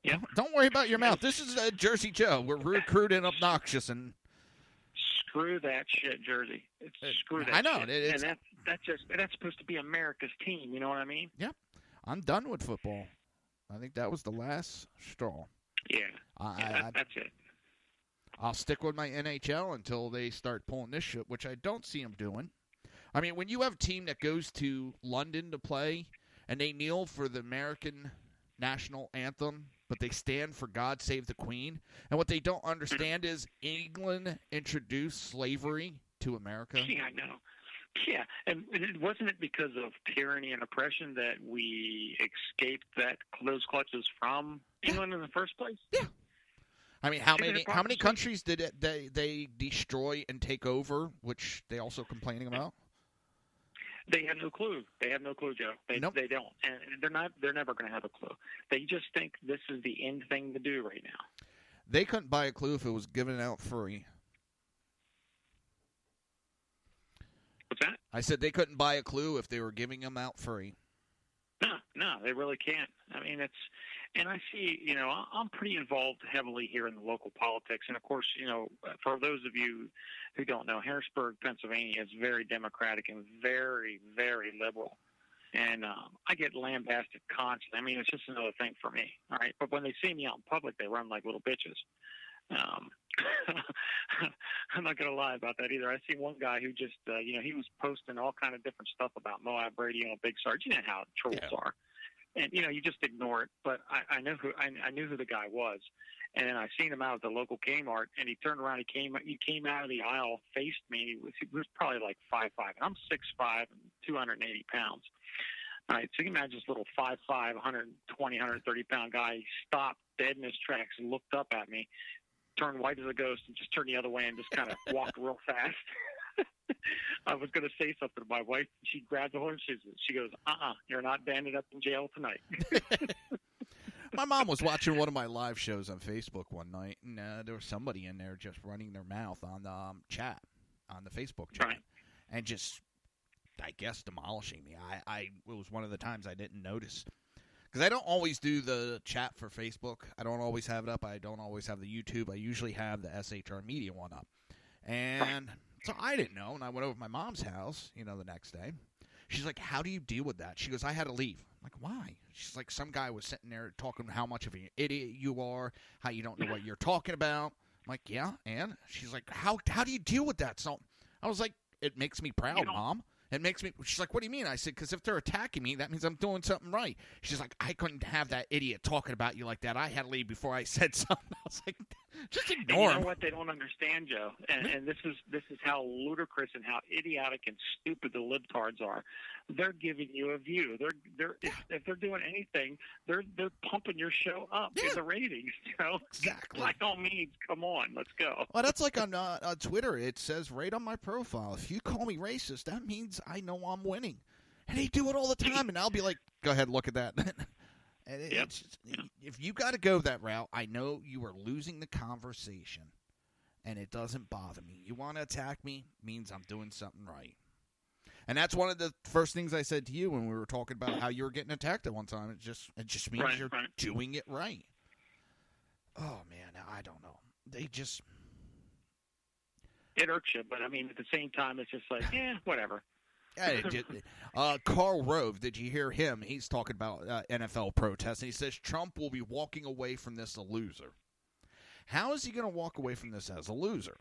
Yeah. Don't worry about your mouth. This is Jersey Joe. We're rude, crude, and obnoxious, and screw that shit, Jersey. Screw that. I know. Shit. And that's supposed to be America's team. You know what I mean? Yep. I'm done with football. I think that was the last straw. Yeah. That's it. I'll stick with my NHL until they start pulling this shit, which I don't see them doing. I mean, when you have a team that goes to London to play and they kneel for the American national anthem, but they stand for God Save the Queen, and what they don't understand is England introduced slavery to America. Yeah, I know. Yeah, and wasn't it because of tyranny and oppression that we escaped those clutches from England in the first place? Yeah. I mean, how many countries did they destroy and take over, which they also complaining about? They have no clue. They have no clue, Joe. They don't, and they're never going to have a clue. They just think this is the end thing to do right now. They couldn't buy a clue if it was given out free. What's that? I said they couldn't buy a clue if they were giving them out free. No, they really can't. I mean, and I see, I'm pretty involved heavily here in the local politics. And, of course, for those of you who don't know, Harrisburg, Pennsylvania is very Democratic and very, very liberal. And I get lambasted constantly. I mean, it's just another thing for me, all right? But when they see me out in public, they run like little bitches. I'm not going to lie about that either. I see one guy who just, he was posting all kind of different stuff about Moab Radio and Big Sarge. You know how trolls are. And, you just ignore it. But I knew who the guy was. And then I seen him out at the local Kmart, and he turned around. He came out of the aisle, faced me. He was probably like 5'5", and I'm 6'5" and 280 pounds. All right, so you can imagine this little 5'5", 120, 130-pound guy. He stopped dead in his tracks and looked up at me, turned white as a ghost, and just turned the other way and just kind of walked real fast. I was going to say something to my wife. She grabbed the horn. She goes, you're not banded up in jail tonight. My mom was watching one of my live shows on Facebook one night, and there was somebody in there just running their mouth on the chat, on the Facebook chat, and just, I guess, demolishing me. It was one of the times I didn't notice. Because I don't always do the chat for Facebook. I don't always have it up. I don't always have the YouTube. I usually have the SHR Media one up. And so I didn't know, and I went over to my mom's house, the next day. She's like, how do you deal with that? She goes, I had to leave. I'm like, why? She's like, some guy was sitting there talking how much of an idiot you are, how you don't know what you're talking about. I'm like, yeah, and? She's like, how do you deal with that? So I was like, it makes me proud, Mom. It makes me. She's like, what do you mean? I said, because if they're attacking me, that means I'm doing something right. She's like, I couldn't have that idiot talking about you like that. I had to leave before I said something. I was like, just ignore him. You know what they don't understand, Joe, and this is how ludicrous and how idiotic and stupid the libtards are. They're giving you a view. If they're doing anything, they're pumping your show up in the ratings. Exactly. By all means, come on, let's go. Well, that's like on Twitter. It says right on my profile, if you call me racist, that means I know I'm winning. And they do it all the time, and I'll be like, go ahead, look at that. And it's just, if you got to go that route, I know you are losing the conversation, and it doesn't bother me. You want to attack me, means I'm doing something right. And that's one of the first things I said to you when we were talking about how you were getting attacked at one time. It just means you're doing it right. Oh, man, I don't know. They just... It irks you, but, I mean, at the same time, it's just like, whatever. Karl Rove, did you hear him? He's talking about NFL protests, and he says Trump will be walking away from this a loser. How is he going to walk away from this as a loser?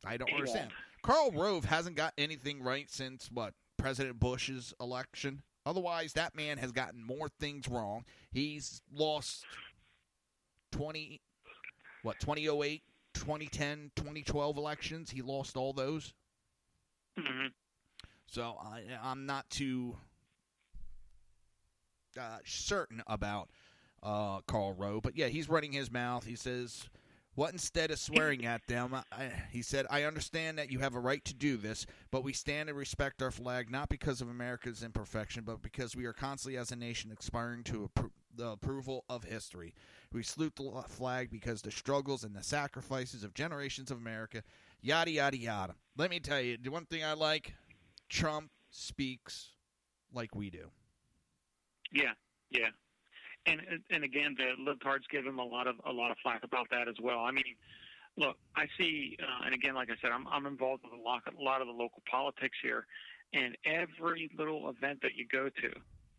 I don't understand. Karl Rove hasn't got anything right since, President Bush's election. Otherwise, that man has gotten more things wrong. He's lost 2008, 2010, 2012 elections. He lost all those. Mm-hmm. So I'm not too certain about Karl Rove. But, yeah, he's running his mouth. He says, what instead of swearing at them, he said, I understand that you have a right to do this, but we stand and respect our flag not because of America's imperfection, but because we are constantly as a nation aspiring to the approval of history. We salute the flag because the struggles and the sacrifices of generations of America, yada, yada, yada. Let me tell you, the one thing I like, Trump speaks like we do. Yeah. And again, the libtards give him a lot of flack about that as well. I mean, look, I see, and again, like I said, I'm involved with a lot of the local politics here, and every little event that you go to,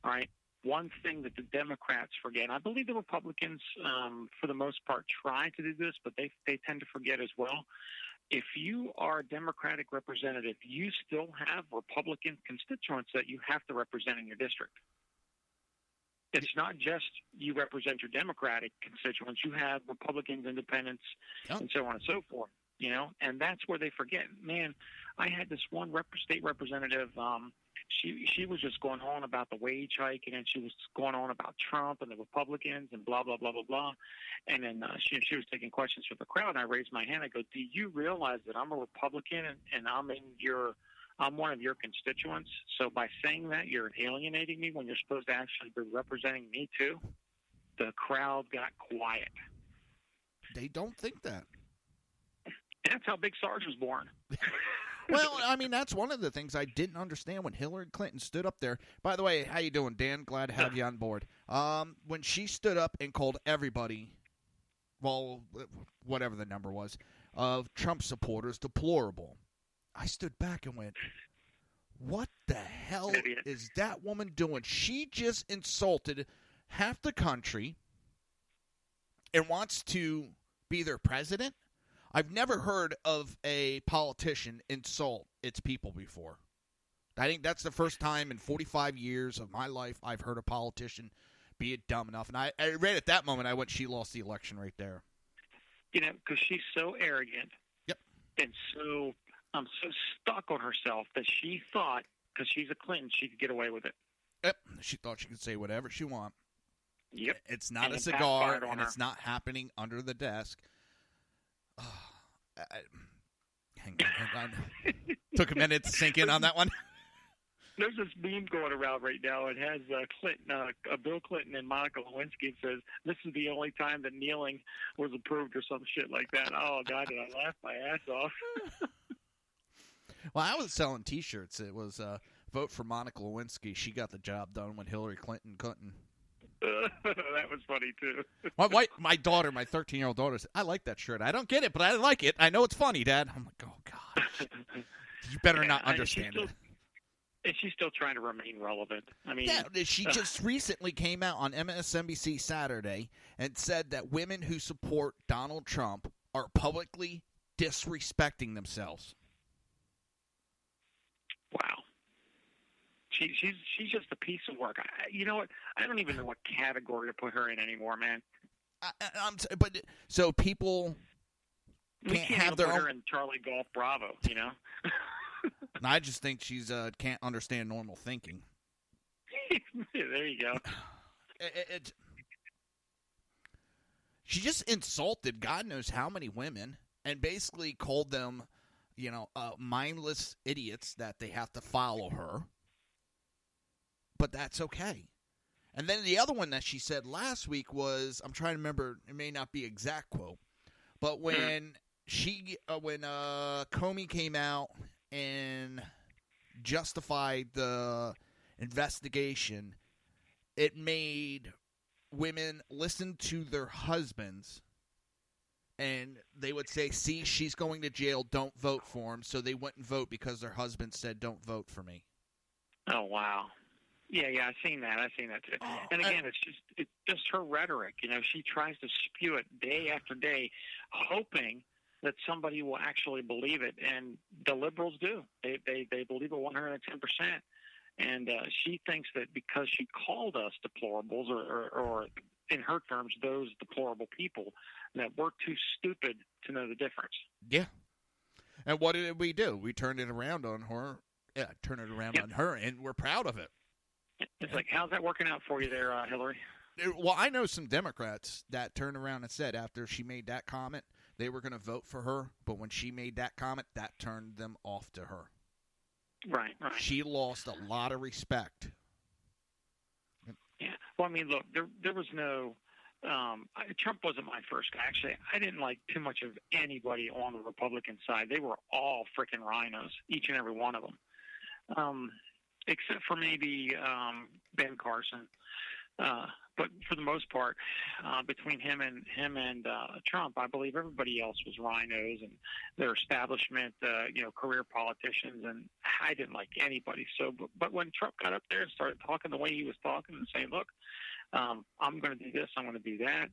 all right, one thing that the Democrats forget, and I believe the Republicans, for the most part, try to do this, but they tend to forget as well. If you are a Democratic representative, you still have Republican constituents that you have to represent in your district. It's not just you represent your Democratic constituents. You have Republicans, independents, and so on and so forth, and that's where they forget. Man, I had this one state representative, she was just going on about the wage hike, and then she was going on about Trump and the Republicans and blah, blah, blah, blah, blah. And then she was taking questions from the crowd, and I raised my hand. I go, do you realize that I'm a Republican and I'm one of your constituents? So by saying that, you're alienating me when you're supposed to actually be representing me too? The crowd got quiet. They don't think that. And that's how Big Sarge was born. Well, I mean, that's one of the things I didn't understand when Hillary Clinton stood up there. By the way, how you doing, Dan? Glad to have you on board. When she stood up and called everybody, well, whatever the number was, of Trump supporters deplorable, I stood back and went, what the hell is that woman doing? She just insulted half the country and wants to be their president? I've never heard of a politician insult its people before. I think that's the first time in 45 years of my life I've heard a politician be dumb enough. And I right at that moment, I went, she lost the election right there. Because she's so arrogant. Yep. And so stuck on herself that she thought, because she's a Clinton, she could get away with it. Yep. She thought she could say whatever she wants. Yep. It's not a cigar, and it's not happening under the desk. Hang on. Took a minute to sink in on that one. There's this meme going around right now. It has Bill Clinton and Monica Lewinsky. Says this is the only time that kneeling was approved or some shit like that. Oh God, did I laugh my ass off? Well, I was selling T-shirts. It was vote for Monica Lewinsky. She got the job done when Hillary Clinton couldn't. That was funny, too. My daughter, my 13-year-old daughter, said, I like that shirt. I don't get it, but I like it. I know it's funny, Dad. I'm like, oh, God. You better not understand it. And she's still trying to remain relevant. I mean, yeah, she just recently came out on MSNBC Saturday and said that women who support Donald Trump are publicly disrespecting themselves. Wow. She's just a piece of work. You know what? I don't even know what category to put her in anymore, man. So people we can't have their put own. her in Charlie Golf Bravo, you know. I just think she's can't understand normal thinking. There you go. She just insulted God knows how many women and basically called them, mindless idiots that they have to follow her. But that's okay. And then the other one that she said last week was, I'm trying to remember, it may not be exact quote, but when Comey came out and justified the investigation, it made women listen to their husbands, and they would say, see, she's going to jail, don't vote for him. So they wouldn't vote because their husband said, don't vote for me. Oh, wow. Yeah, I've seen that too. And again, it's just her rhetoric. She tries to spew it day after day, hoping that somebody will actually believe it, and the liberals do. They believe it 110%. And she thinks that because she called us deplorables, or in her terms, those deplorable people, that we're too stupid to know the difference. Yeah. And what did we do? We turned it around on her. Yeah, turn it around on her, and we're proud of it. It's like, how's that working out for you there, Hillary? Well, I know some Democrats that turned around and said after she made that comment, they were going to vote for her, but when she made that comment, that turned them off to her. Right. She lost a lot of respect. Yeah. Well, I mean, look, there was no Trump wasn't my first guy. Actually, I didn't like too much of anybody on the Republican side. They were all freaking rhinos, each and every one of them, except for maybe Ben Carson. But for the most part, between him and Trump, I believe everybody else was rhinos and their establishment, career politicians, and I didn't like anybody. So, but when Trump got up there and started talking the way he was talking and saying, "Look, I'm going to do this, I'm going to do that,"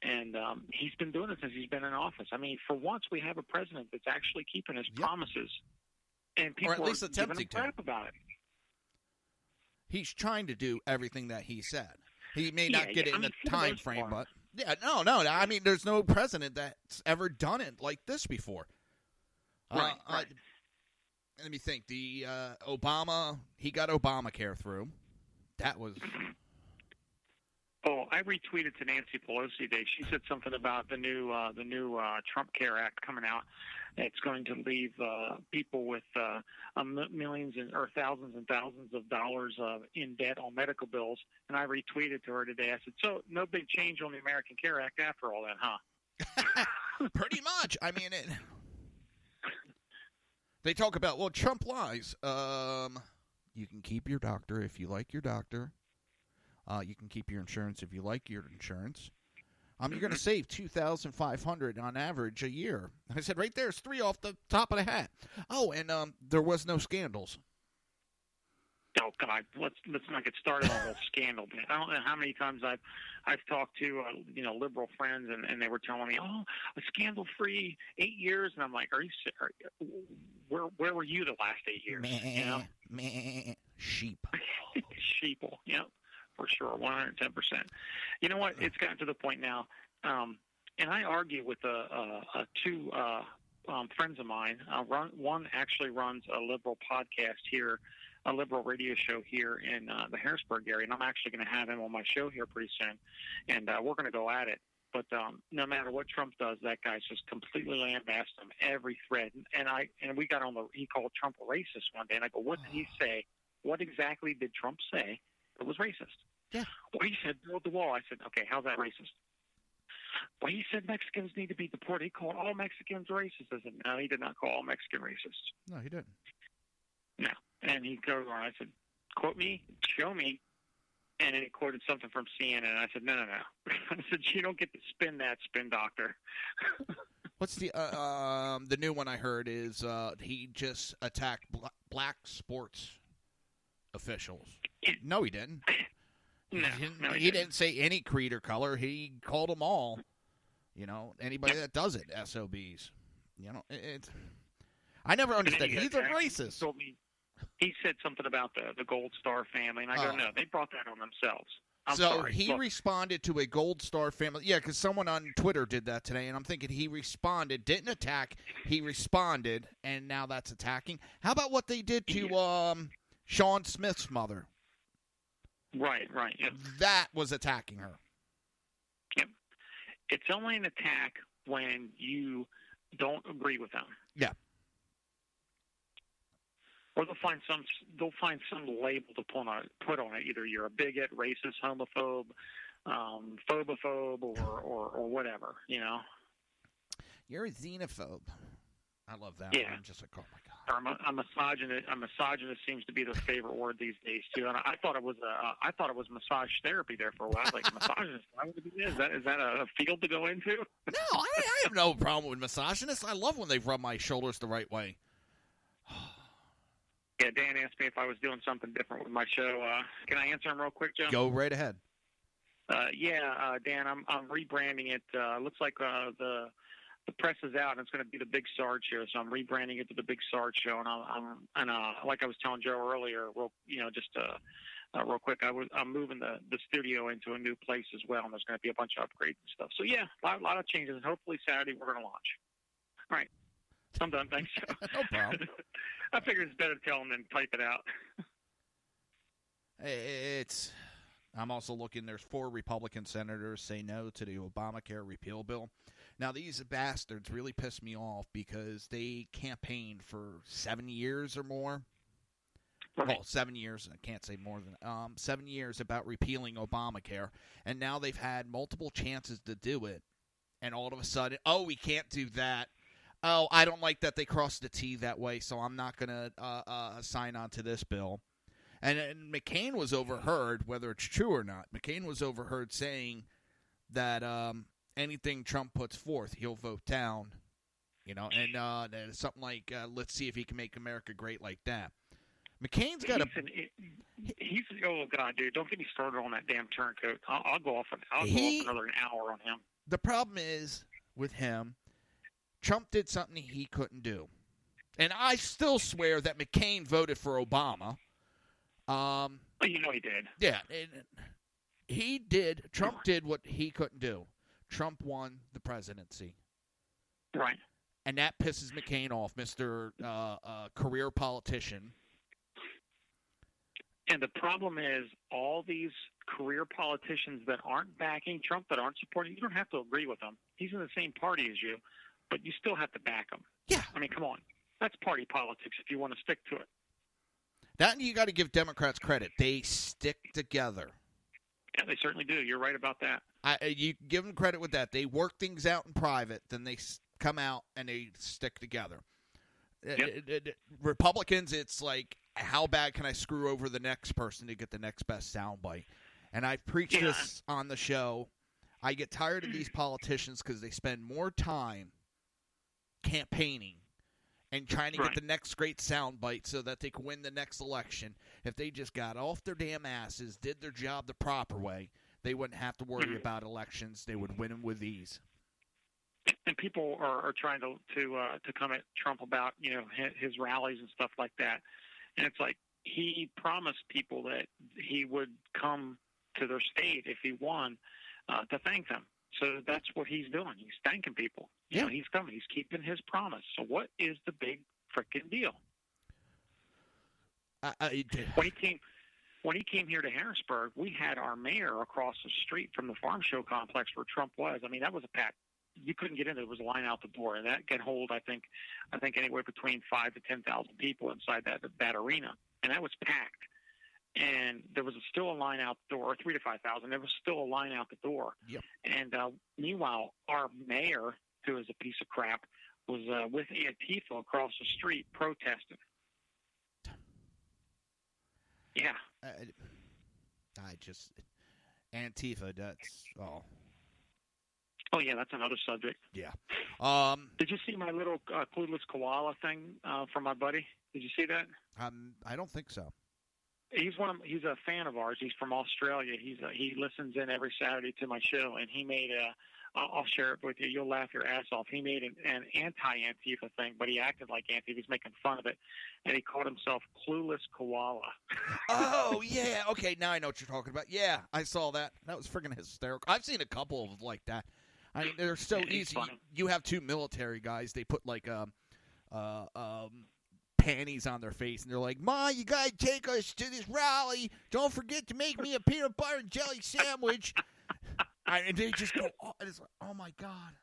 and he's been doing it since he's been in office. I mean, for once, we have a president that's actually keeping his promises, and people or at least are attempting giving him crap about it. He's trying to do everything that he said. He may not get it in the for the time most frame, part. but no. I mean, there's no president that's ever done it like this before. Right. Let me think. The Obama, he got Obamacare through. That was. Oh, I retweeted to Nancy Pelosi today. She said something about the new Trump Care Act coming out. It's going to leave people with millions or thousands and thousands of dollars in debt on medical bills. And I retweeted to her today. I said, "So no big change on the American Care Act after all that, huh?" Pretty much. I mean, they talk about, well, Trump lies. You can keep your doctor if you like your doctor. You can keep your insurance if you like your insurance. You're going to save $2,500 on average a year. I said, right there's 3 off the top of the hat. Oh, and there was no scandals. Oh God, let's not get started on the whole scandal. I don't know how many times I've talked to liberal friends, and they were telling me, "Oh, a scandal-free 8 years," and I'm like, "Are you where were you the last 8 years?" Sheep. Sheeple, for sure, 110%. You know what? It's gotten to the point now, and I argue with two friends of mine. One actually runs a liberal podcast here, a liberal radio show here in the Harrisburg area, and I'm actually going to have him on my show here pretty soon, and we're going to go at it. But no matter what Trump does, that guy's just completely lambasted him every thread. And we got on he called Trump a racist one day, and I go, "What did he say? What exactly did Trump say that was racist?" Yeah. Well, he said build the wall. I said, "Okay, how's that racist?" Well, he said Mexicans need to be deported. He called all Mexicans racist. I said, "No, he did not call all Mexican racist." No, he didn't. No. And he goes on. I said, "Quote me, show me." And then he quoted something from CNN. I said, no. I said, "You don't get to spin that, spin doctor." What's the new one I heard is he just attacked black sports officials. No, he didn't. No, he didn't say any creed or color. He called them all You know, anybody that does it, SOBs. You know, I never understood. He's a racist. He said something about the Gold Star family, and I go, no, they brought that on themselves. I'm so sorry. He responded to a Gold Star family. Yeah, because someone on Twitter did that today, and I'm thinking he responded, didn't attack. He responded, and now that's attacking. How about what they did to Sean Smith's mother? Right. Yep. That was attacking her. Yep. It's only an attack when you don't agree with them. Yeah. Or they'll find some label to put on it. Either you're a bigot, racist, homophobe, phobophobe, or whatever. You know. You're a xenophobe. I love that. Yeah. I'm just like, oh my god. Or a misogynist. A misogynist seems to be their favorite word these days too. And I thought it was massage therapy there for a while. I was like, misogynist. Why would it be this? Is that a field to go into? No, I have no problem with misogynists. I love when they rub my shoulders the right way. Yeah, Dan asked me if I was doing something different with my show. Can I answer him real quick, Joe? Go right ahead. Dan, I'm rebranding it. Looks like the press is out, and it's going to be the Big Sarge Show. So I'm rebranding it to the Big Sarge Show, and like I was telling Joe earlier, real quick, I'm moving the studio into a new place as well, and there's going to be a bunch of upgrades and stuff. So yeah, a lot of changes, and hopefully Saturday we're going to launch. All right, I'm done. Thanks, Joe. No problem. I figured it's better to tell them than type it out. I'm also looking. There's 4 Republican senators say no to the Obamacare repeal bill. Now, these bastards really piss me off because they campaigned for 7 years or more. Right. Well, 7 years. I can't say more than 7 years about repealing Obamacare. And now they've had multiple chances to do it. And all of a sudden, we can't do that. Oh, I don't like that they crossed the T that way, so I'm not going to sign on to this bill. And McCain was overheard, whether it's true or not. McCain was overheard saying that anything Trump puts forth, he'll vote down. You know, and something like, let's see if he can make America great like that. McCain's got He's oh god, dude! Don't get me started on that damn turncoat. I'll go off another hour on him. The problem is with him. Trump did something he couldn't do. And I still swear that McCain voted for Obama. You know he did. Yeah. He did. Trump did what he couldn't do. Trump won the presidency. Right. And that pisses McCain off, Mr. Career politician. And the problem is all these career politicians that aren't backing Trump, that aren't supporting, you don't have to agree with him. He's in the same party as you. But you still have to back them. Yeah. I mean, come on. That's party politics if you want to stick to it. That you got to give Democrats credit. They stick together. Yeah, they certainly do. You're right about that. You give them credit with that. They work things out in private, then they come out and they stick together. Yep. Republicans, it's like, how bad can I screw over the next person to get the next best soundbite? And I've preached this on the show. I get tired of these politicians because they spend more time campaigning and trying to get the next great soundbite so that they can win the next election. If they just got off their damn asses, did their job the proper way, they wouldn't have to worry about elections. They would win them with ease. And people are trying to come at Trump about his rallies and stuff like that. And it's like he promised people that he would come to their state if he won to thank them. So that's what he's doing. He's thanking people. You know, he's coming. He's keeping his promise. So what is the big frickin' deal? When he came here to Harrisburg, we had our mayor across the street from the farm show complex where Trump was. I mean, that was a packed. You couldn't get in. There was a line out the door, and that can hold, I think anywhere between 5,000 to 10,000 people inside that arena, and that was packed. And there was still a line out the door, or 3,000 to 5,000. There was still a line out the door. Yep. And meanwhile, our mayor, who is a piece of crap, was with Antifa across the street protesting. Yeah. Antifa, that's all. Oh, yeah, that's another subject. Yeah. Did you see my little clueless koala thing from my buddy? Did you see that? I don't think so. he's a fan of ours. He's from Australia. He listens in every Saturday to my show, and he made I'll share it with you. You'll laugh your ass off. He made an anti-Antifa thing, but he acted like Antifa. He was making fun of it, and he called himself Clueless Koala. Oh, yeah. Okay, now I know what you're talking about. Yeah, I saw that. That was freaking hysterical. I've seen a couple of like that. I mean, they're so easy. You have two military guys. They put like panties on their face, and they're like, "Ma, you gotta take us to this rally. Don't forget to make me a peanut butter and jelly sandwich." And they just go, and it's like, oh my God.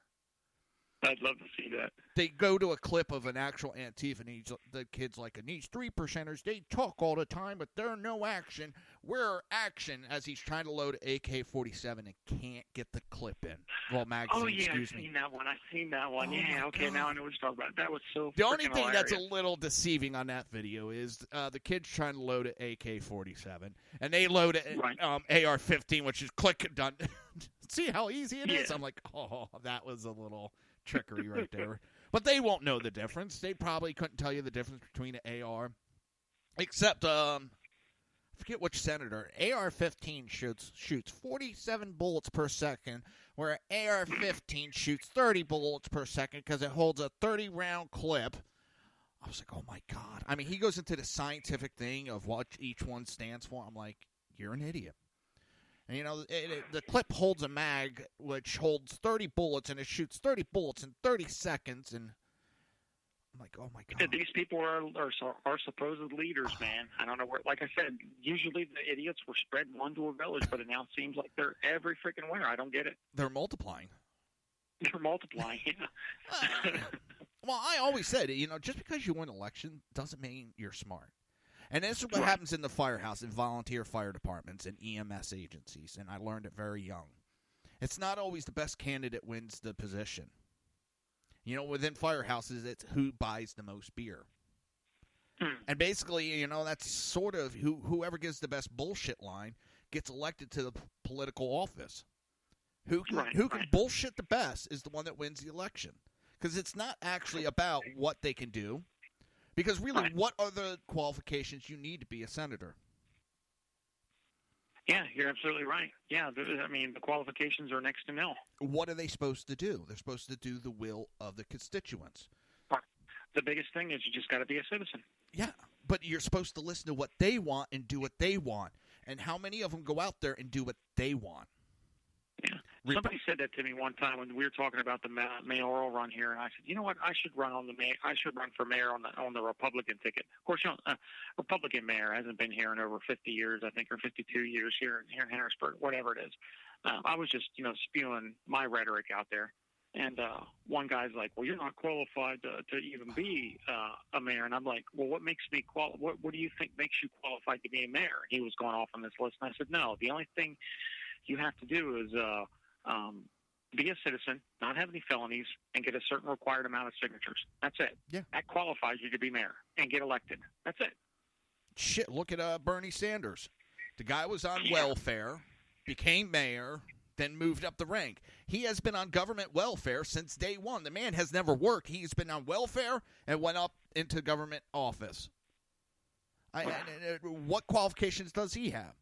I'd love to see that. They go to a clip of an actual Antifa, and the kid's like, and these 3%ers, they talk all the time, but they're no action. We're action, as he's trying to load AK-47 and can't get the clip in. Well, magazine, oh, yeah, excuse I've me. seen that one. I've seen that one. Oh, yeah, okay, God. now I know what you're talking about. That was so The only thing hilarious. that's a little deceiving on that video is the kid's trying to load an AK-47, and they load an AR-15, which is click done. See how easy it is? I'm like, oh, that was a little trickery right there. But they won't know the difference. They probably couldn't tell you the difference between an AR. Except, I forget which senator. AR-15 shoots 47 bullets per second, where an AR-15 shoots 30 bullets per second because it holds a 30-round clip. I was like, oh, my God. I mean, he goes into the scientific thing of what each one stands for. I'm like, you're an idiot. And, you know, the clip holds a mag which holds 30 bullets, and it shoots 30 bullets in 30 seconds. And I'm like, oh, my God. These people are supposed leaders, man. I don't know where. Like I said, usually the idiots were spread one to a village, but it now seems like they're every freaking winter. I don't get it. They're multiplying. They're multiplying, yeah. Well, I always said, you know, just because you win an election doesn't mean you're smart. And this is what happens in the firehouse, in volunteer fire departments and EMS agencies, and I learned it very young. It's not always the best candidate wins the position. You know, within firehouses, it's who buys the most beer. And basically, you know, that's sort of whoever gives the best bullshit line gets elected to the political office. Who can bullshit the best is the one that wins the election. Because it's not actually about what they can do. Because really, what are the qualifications you need to be a senator? Yeah, you're absolutely right. Yeah, I mean, the qualifications are next to nil. What are they supposed to do? They're supposed to do the will of the constituents. The biggest thing is you just got to be a citizen. Yeah, but you're supposed to listen to what they want and do what they want. And how many of them go out there and do what they want? Yeah. Somebody said that to me one time when we were talking about the mayoral run here, and I said, you know what, I should run for mayor on the Republican ticket. Of course, you know, Republican mayor hasn't been here in over 50 years, I think, or 52 years here in Harrisburg, whatever it is. I was just, you know, spewing my rhetoric out there, and one guy's like, well, you're not qualified to even be a mayor, and I'm like, well, what makes me what do you think makes you qualified to be a mayor? And he was going off on this list, and I said, no, the only thing you have to do is be a citizen, not have any felonies, and get a certain required amount of signatures. That's it. Yeah. That qualifies you to be mayor and get elected. That's it. Shit, look at Bernie Sanders. The guy was on welfare, became mayor, then moved up the rank. He has been on government welfare since day one. The man has never worked. He's been on welfare and went up into government office. What qualifications does he have?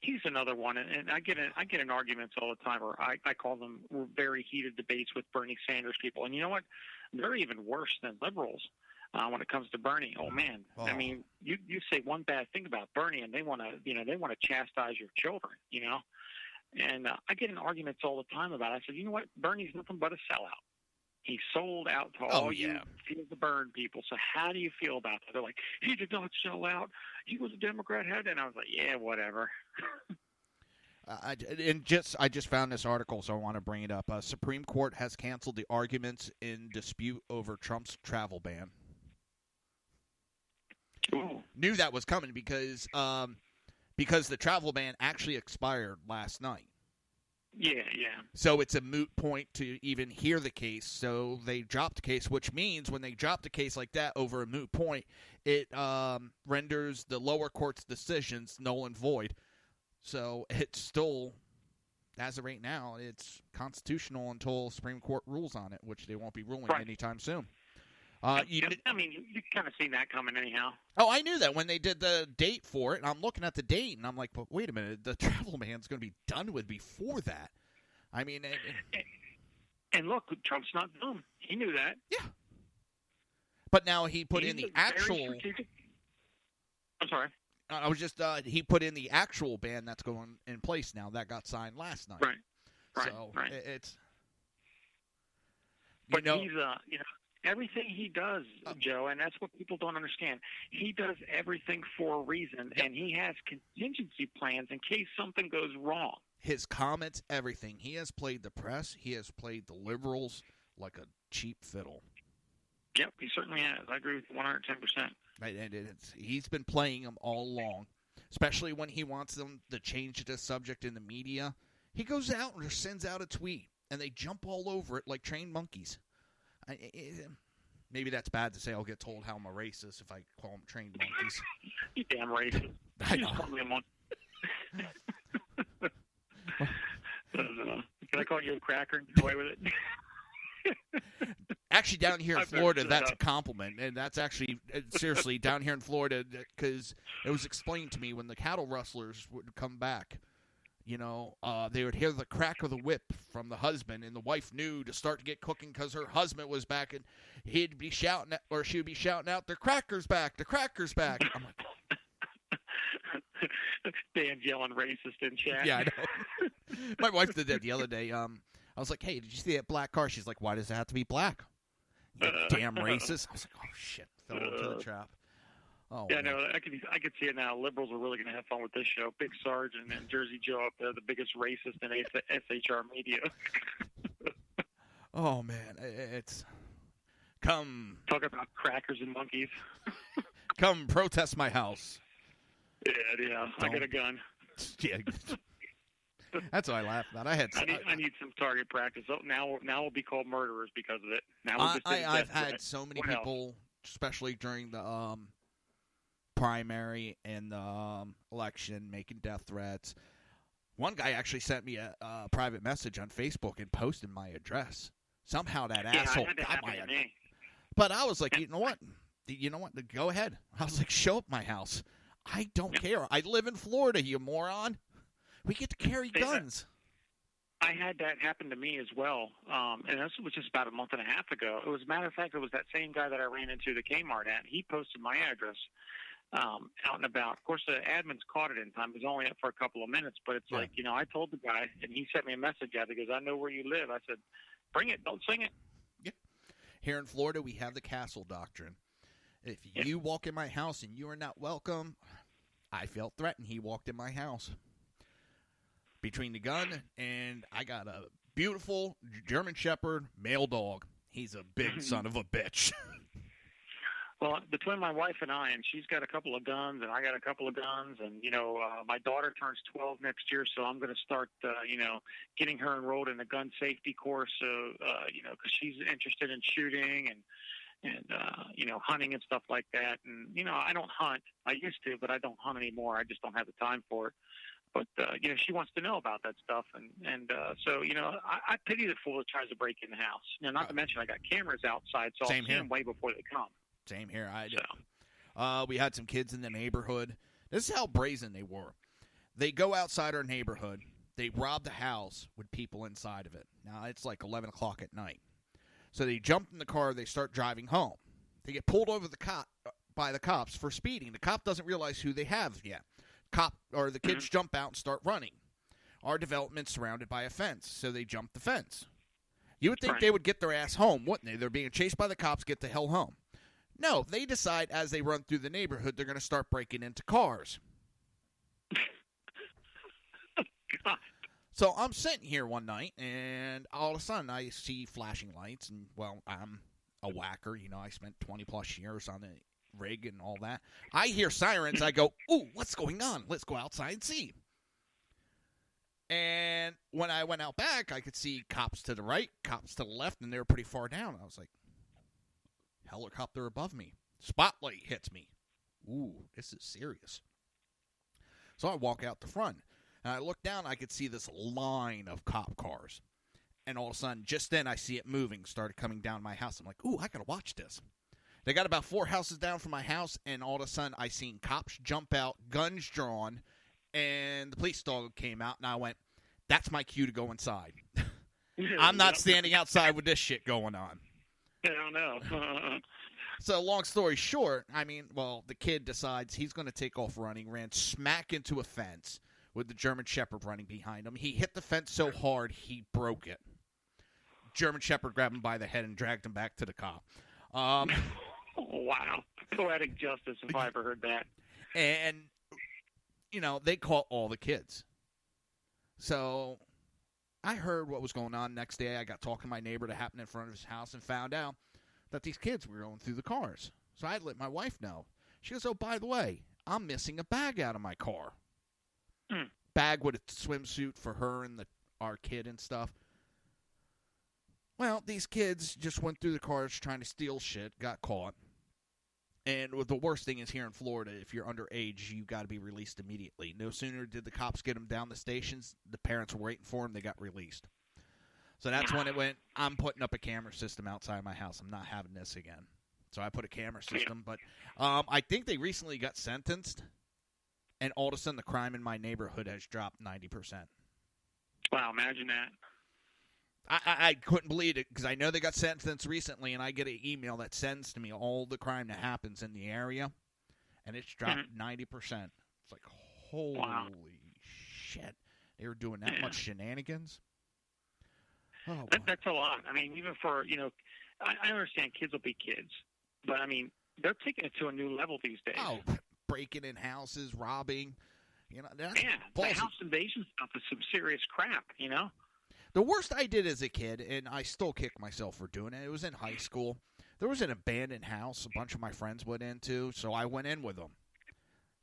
He's another one, and I get in arguments all the time, or I call them very heated debates with Bernie Sanders people. And you know what? They're even worse than liberals when it comes to Bernie. Oh man, I mean, you say one bad thing about Bernie, and they want to chastise your children, you know. And I get in arguments all the time about it. I said, you know what? Bernie's nothing but a sellout. He sold out to all you Feel the Burn people. So how do you feel about that? They're like, he did not sell out. He was a Democrat head. And I was like, yeah, whatever. I just found this article, so I want to bring it up. Supreme Court has canceled the arguments in dispute over Trump's travel ban. Ooh. Knew that was coming because the travel ban actually expired last night. Yeah. So it's a moot point to even hear the case. So they dropped the case, which means when they drop the case like that over a moot point, it renders the lower court's decisions null and void. So it's still, as of right now, it's constitutional until Supreme Court rules on it, which they won't be ruling anytime soon. I mean, you kind of seen that coming anyhow. Oh, I knew that when they did the date for it, and I'm looking at the date, and I'm like, but wait a minute, the travel ban's going to be done with before that. I mean... And look, Trump's not dumb. He knew that. Yeah. But now he put in the actual... I'm sorry. I was just, he put in the actual ban that's going in place now. That got signed last night. Right. So right. It's... But he's, everything he does, Joe, and that's what people don't understand. He does everything for a reason, and he has contingency plans in case something goes wrong. His comments, everything. He has played the press. He has played the liberals like a cheap fiddle. Yep, he certainly has. I agree with you 110%. Right, and he's been playing them all along, especially when he wants them to change the subject in the media. He goes out and sends out a tweet, and they jump all over it like trained monkeys. Maybe that's bad to say. I'll get told how I'm a racist if I call them trained monkeys. You damn racist. I know. Probably a monkey. Can I call you a cracker and get away with it? Actually, down here in Florida, that's a compliment. And that's actually, seriously, down here in Florida, because it was explained to me when the cattle rustlers would come back, they would hear the crack of the whip from the husband, and the wife knew to start to get cooking because her husband was back, and he'd be shouting, or she would be shouting out, "The cracker's back! The cracker's back!" I'm like, Dan's yelling racist in chat. Yeah, I know. My wife did that the other day. I was like, "Hey, did you see that black car?" She's like, "Why does it have to be black?" You damn racist. I was like, "Oh shit, fell into the trap." Oh, yeah, no, I could see it now. Liberals are really going to have fun with this show. Big Sarge and Jersey Joe up there, the biggest racist in SHR media. Oh man, it's come talk about crackers and monkeys. Come protest my house. Yeah, I got a gun. Yeah, that's what I laugh about. I need some target practice. Oh, now we'll be called murderers because of it. Now I've had so many people, especially during the primary and the election, making death threats. One guy actually sent me a private message on Facebook and posted my address. Somehow that asshole got my address. But I was like, you know what? Go ahead. I was like, show up my house. I don't care. I live in Florida, you moron. We get to carry guns. I had that happen to me as well, and this was just about a month and a half ago. It was, a matter of fact, it was that same guy that I ran into the Kmart at. He posted my address out and about. Of course, the admins caught it in time. It was only up for a couple of minutes, but it's like, I told the guy, and he sent me a message out. He goes, "I know where you live." I said, "Bring it. Don't sing it." Yeah. Here in Florida, we have the castle doctrine. If you walk in my house and you are not welcome, I felt threatened. He walked in my house. Between the gun and I got a beautiful German Shepherd male dog. He's a big son of a bitch. Well, between my wife and I, and she's got a couple of guns, and I got a couple of guns, and my daughter turns 12 next year, so I'm going to start, getting her enrolled in a gun safety course, so because she's interested in shooting and hunting and stuff like that. And I don't hunt. I used to, but I don't hunt anymore. I just don't have the time for it. But she wants to know about that stuff, and so I pity the fool that tries to break in the house. Not to mention I got cameras outside, so I'll see them way before they come. Same here. I do. We had some kids in the neighborhood. This is how brazen they were. They go outside our neighborhood. They rob the house with people inside of it. Now, it's like 11 o'clock at night. So they jump in the car. They start driving home. They get pulled over by the cops for speeding. The cop doesn't realize who they have yet. The kids jump out and start running. Our development's surrounded by a fence, so they jump the fence. You would think they would get their ass home, wouldn't they? They're being chased by the cops, get the hell home. No, they decide as they run through the neighborhood, they're going to start breaking into cars. God. So I'm sitting here one night, and all of a sudden I see flashing lights, and, well, I'm a whacker. I spent 20-plus years on the rig and all that. I hear sirens. I go, "Ooh, what's going on? Let's go outside and see." And when I went out back, I could see cops to the right, cops to the left, and they were pretty far down. I was like, helicopter above me. Spotlight hits me. Ooh, this is serious. So I walk out the front, and I look down. I could see this line of cop cars. And all of a sudden, just then, I see it moving, started coming down my house. I'm like, ooh, I got to watch this. They got about 4 houses down from my house, and all of a sudden I seen cops jump out, guns drawn, and the police dog came out, and I went, that's my cue to go inside. I'm not standing outside with this shit going on. I don't know. So long story short, the kid decides he's going to take off running, ran smack into a fence with the German Shepherd running behind him. He hit the fence so hard he broke it. German Shepherd grabbed him by the head and dragged him back to the cop. Wow. Poetic justice, if I ever heard that. And, they caught all the kids. So I heard what was going on next day. I got talking to my neighbor that happened in front of his house and found out that these kids were going through the cars. So I let my wife know. She goes, oh, by the way, I'm missing a bag out of my car. Bag with a swimsuit for her and our kid and stuff. Well, these kids just went through the cars trying to steal shit, got caught. And the worst thing is here in Florida, if you're underage, you got to be released immediately. No sooner did the cops get them down the stations, the parents were waiting for them, they got released. So that's when it went, I'm putting up a camera system outside my house. I'm not having this again. So I put a camera system. But I think they recently got sentenced, and all of a sudden the crime in my neighborhood has dropped 90%. Wow, imagine that. I couldn't believe it because I know they got sentenced recently, and I get an email that sends to me all the crime that happens in the area, and it's dropped 90%. It's like, holy shit. They were doing that much shenanigans? Oh, that's a lot. Even for, I understand kids will be kids, but, they're taking it to a new level these days. Oh, breaking in houses, robbing. That's the house invasion stuff is some serious crap, The worst I did as a kid, and I still kick myself for doing it, it was in high school. There was an abandoned house a bunch of my friends went into, so I went in with them.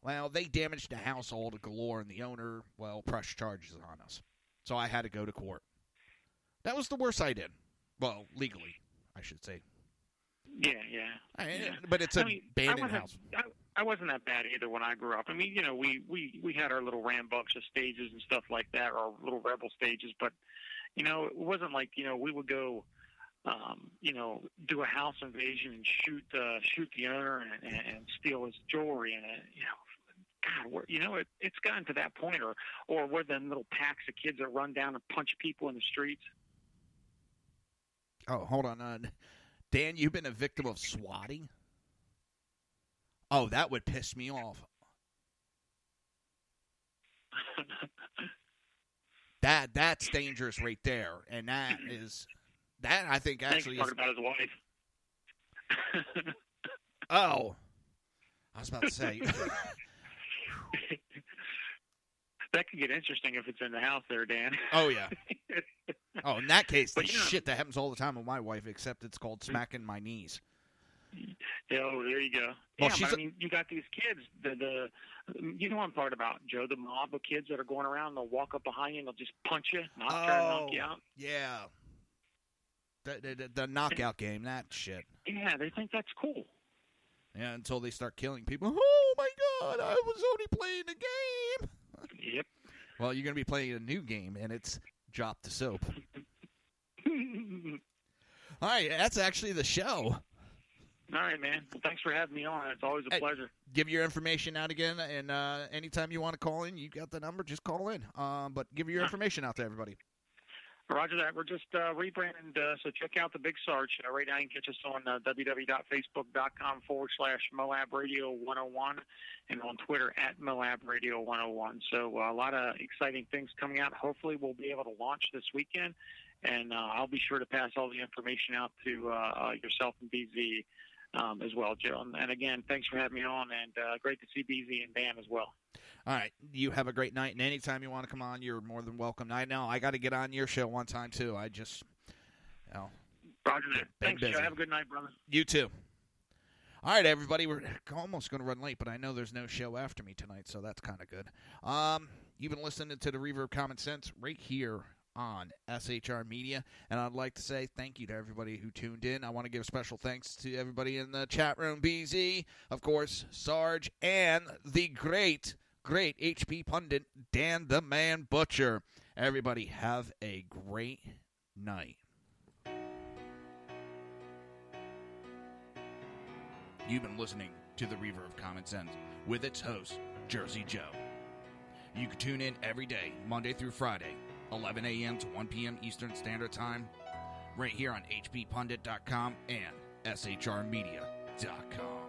Well, they damaged the house all to galore, and the owner, pressed charges on us. So I had to go to court. That was the worst I did. Well, legally, I should say. Yeah. But it's an abandoned house. I wasn't that bad either when I grew up. We had our little rambunctious stages and stuff like that, or our little rebel stages, but it wasn't like, we would go, do a house invasion and shoot the owner and steal his jewelry. And, God, it's gotten to that point, or where the little packs of kids that run down and punch people in the streets. Oh, hold on. Dan, you've been a victim of swatting? Oh, that would piss me off. That's dangerous right there, and that I think actually talking about his wife. Oh, I was about to say that could get interesting if it's in the house there, Dan. Oh yeah. Oh, in that case, shit that happens all the time with my wife, except it's called smacking my knees. Oh, there you go. Well, you got these kids. You know what I'm talking about, Joe? The mob of kids that are going around. They'll walk up behind you and they'll just punch you, try to knock you out. Yeah. The knockout game, that shit. Yeah, they think that's cool. Yeah, until they start killing people. Oh my God! I was only playing a game. Yep. Well, you're going to be playing a new game, and it's Drop the Soap. All right, that's actually the show. All right, man. Well, thanks for having me on. It's always a pleasure. Give your information out again, and anytime you want to call in, you got the number, just call in. But give your information out to everybody. Roger that. We're just rebranded, so check out the Big Sarge. Right now you can catch us on www.facebook.com/Moab Radio 101 and on Twitter @Moab Radio 101. So a lot of exciting things coming out. Hopefully we'll be able to launch this weekend, and I'll be sure to pass all the information out to yourself and BZ as well, Joe. And again, thanks for having me on, and great to see BZ and Dan as well. All right. You have a great night, and anytime you want to come on, you're more than welcome. I know I got to get on your show one time, too. I just, Roger that. Thanks, Joe. Have a good night, brother. You too. All right, everybody. We're almost going to run late, but I know there's no show after me tonight, so that's kind of good. You've been listening to the Reaver of Common Sense right here on SHR Media, and I'd like to say thank you to everybody who tuned in. I want to give special thanks to everybody in the chat room, BZ, of course, Sarge, and the great HP pundit, Dan the Man Butcher. Everybody have a great night. You've been listening to the Reaver of Common Sense with its host, Jersey Joe. You can tune in every day, Monday through Friday, 11 a.m. to 1 p.m. Eastern Standard Time, right here on hppundit.com and shrmedia.com.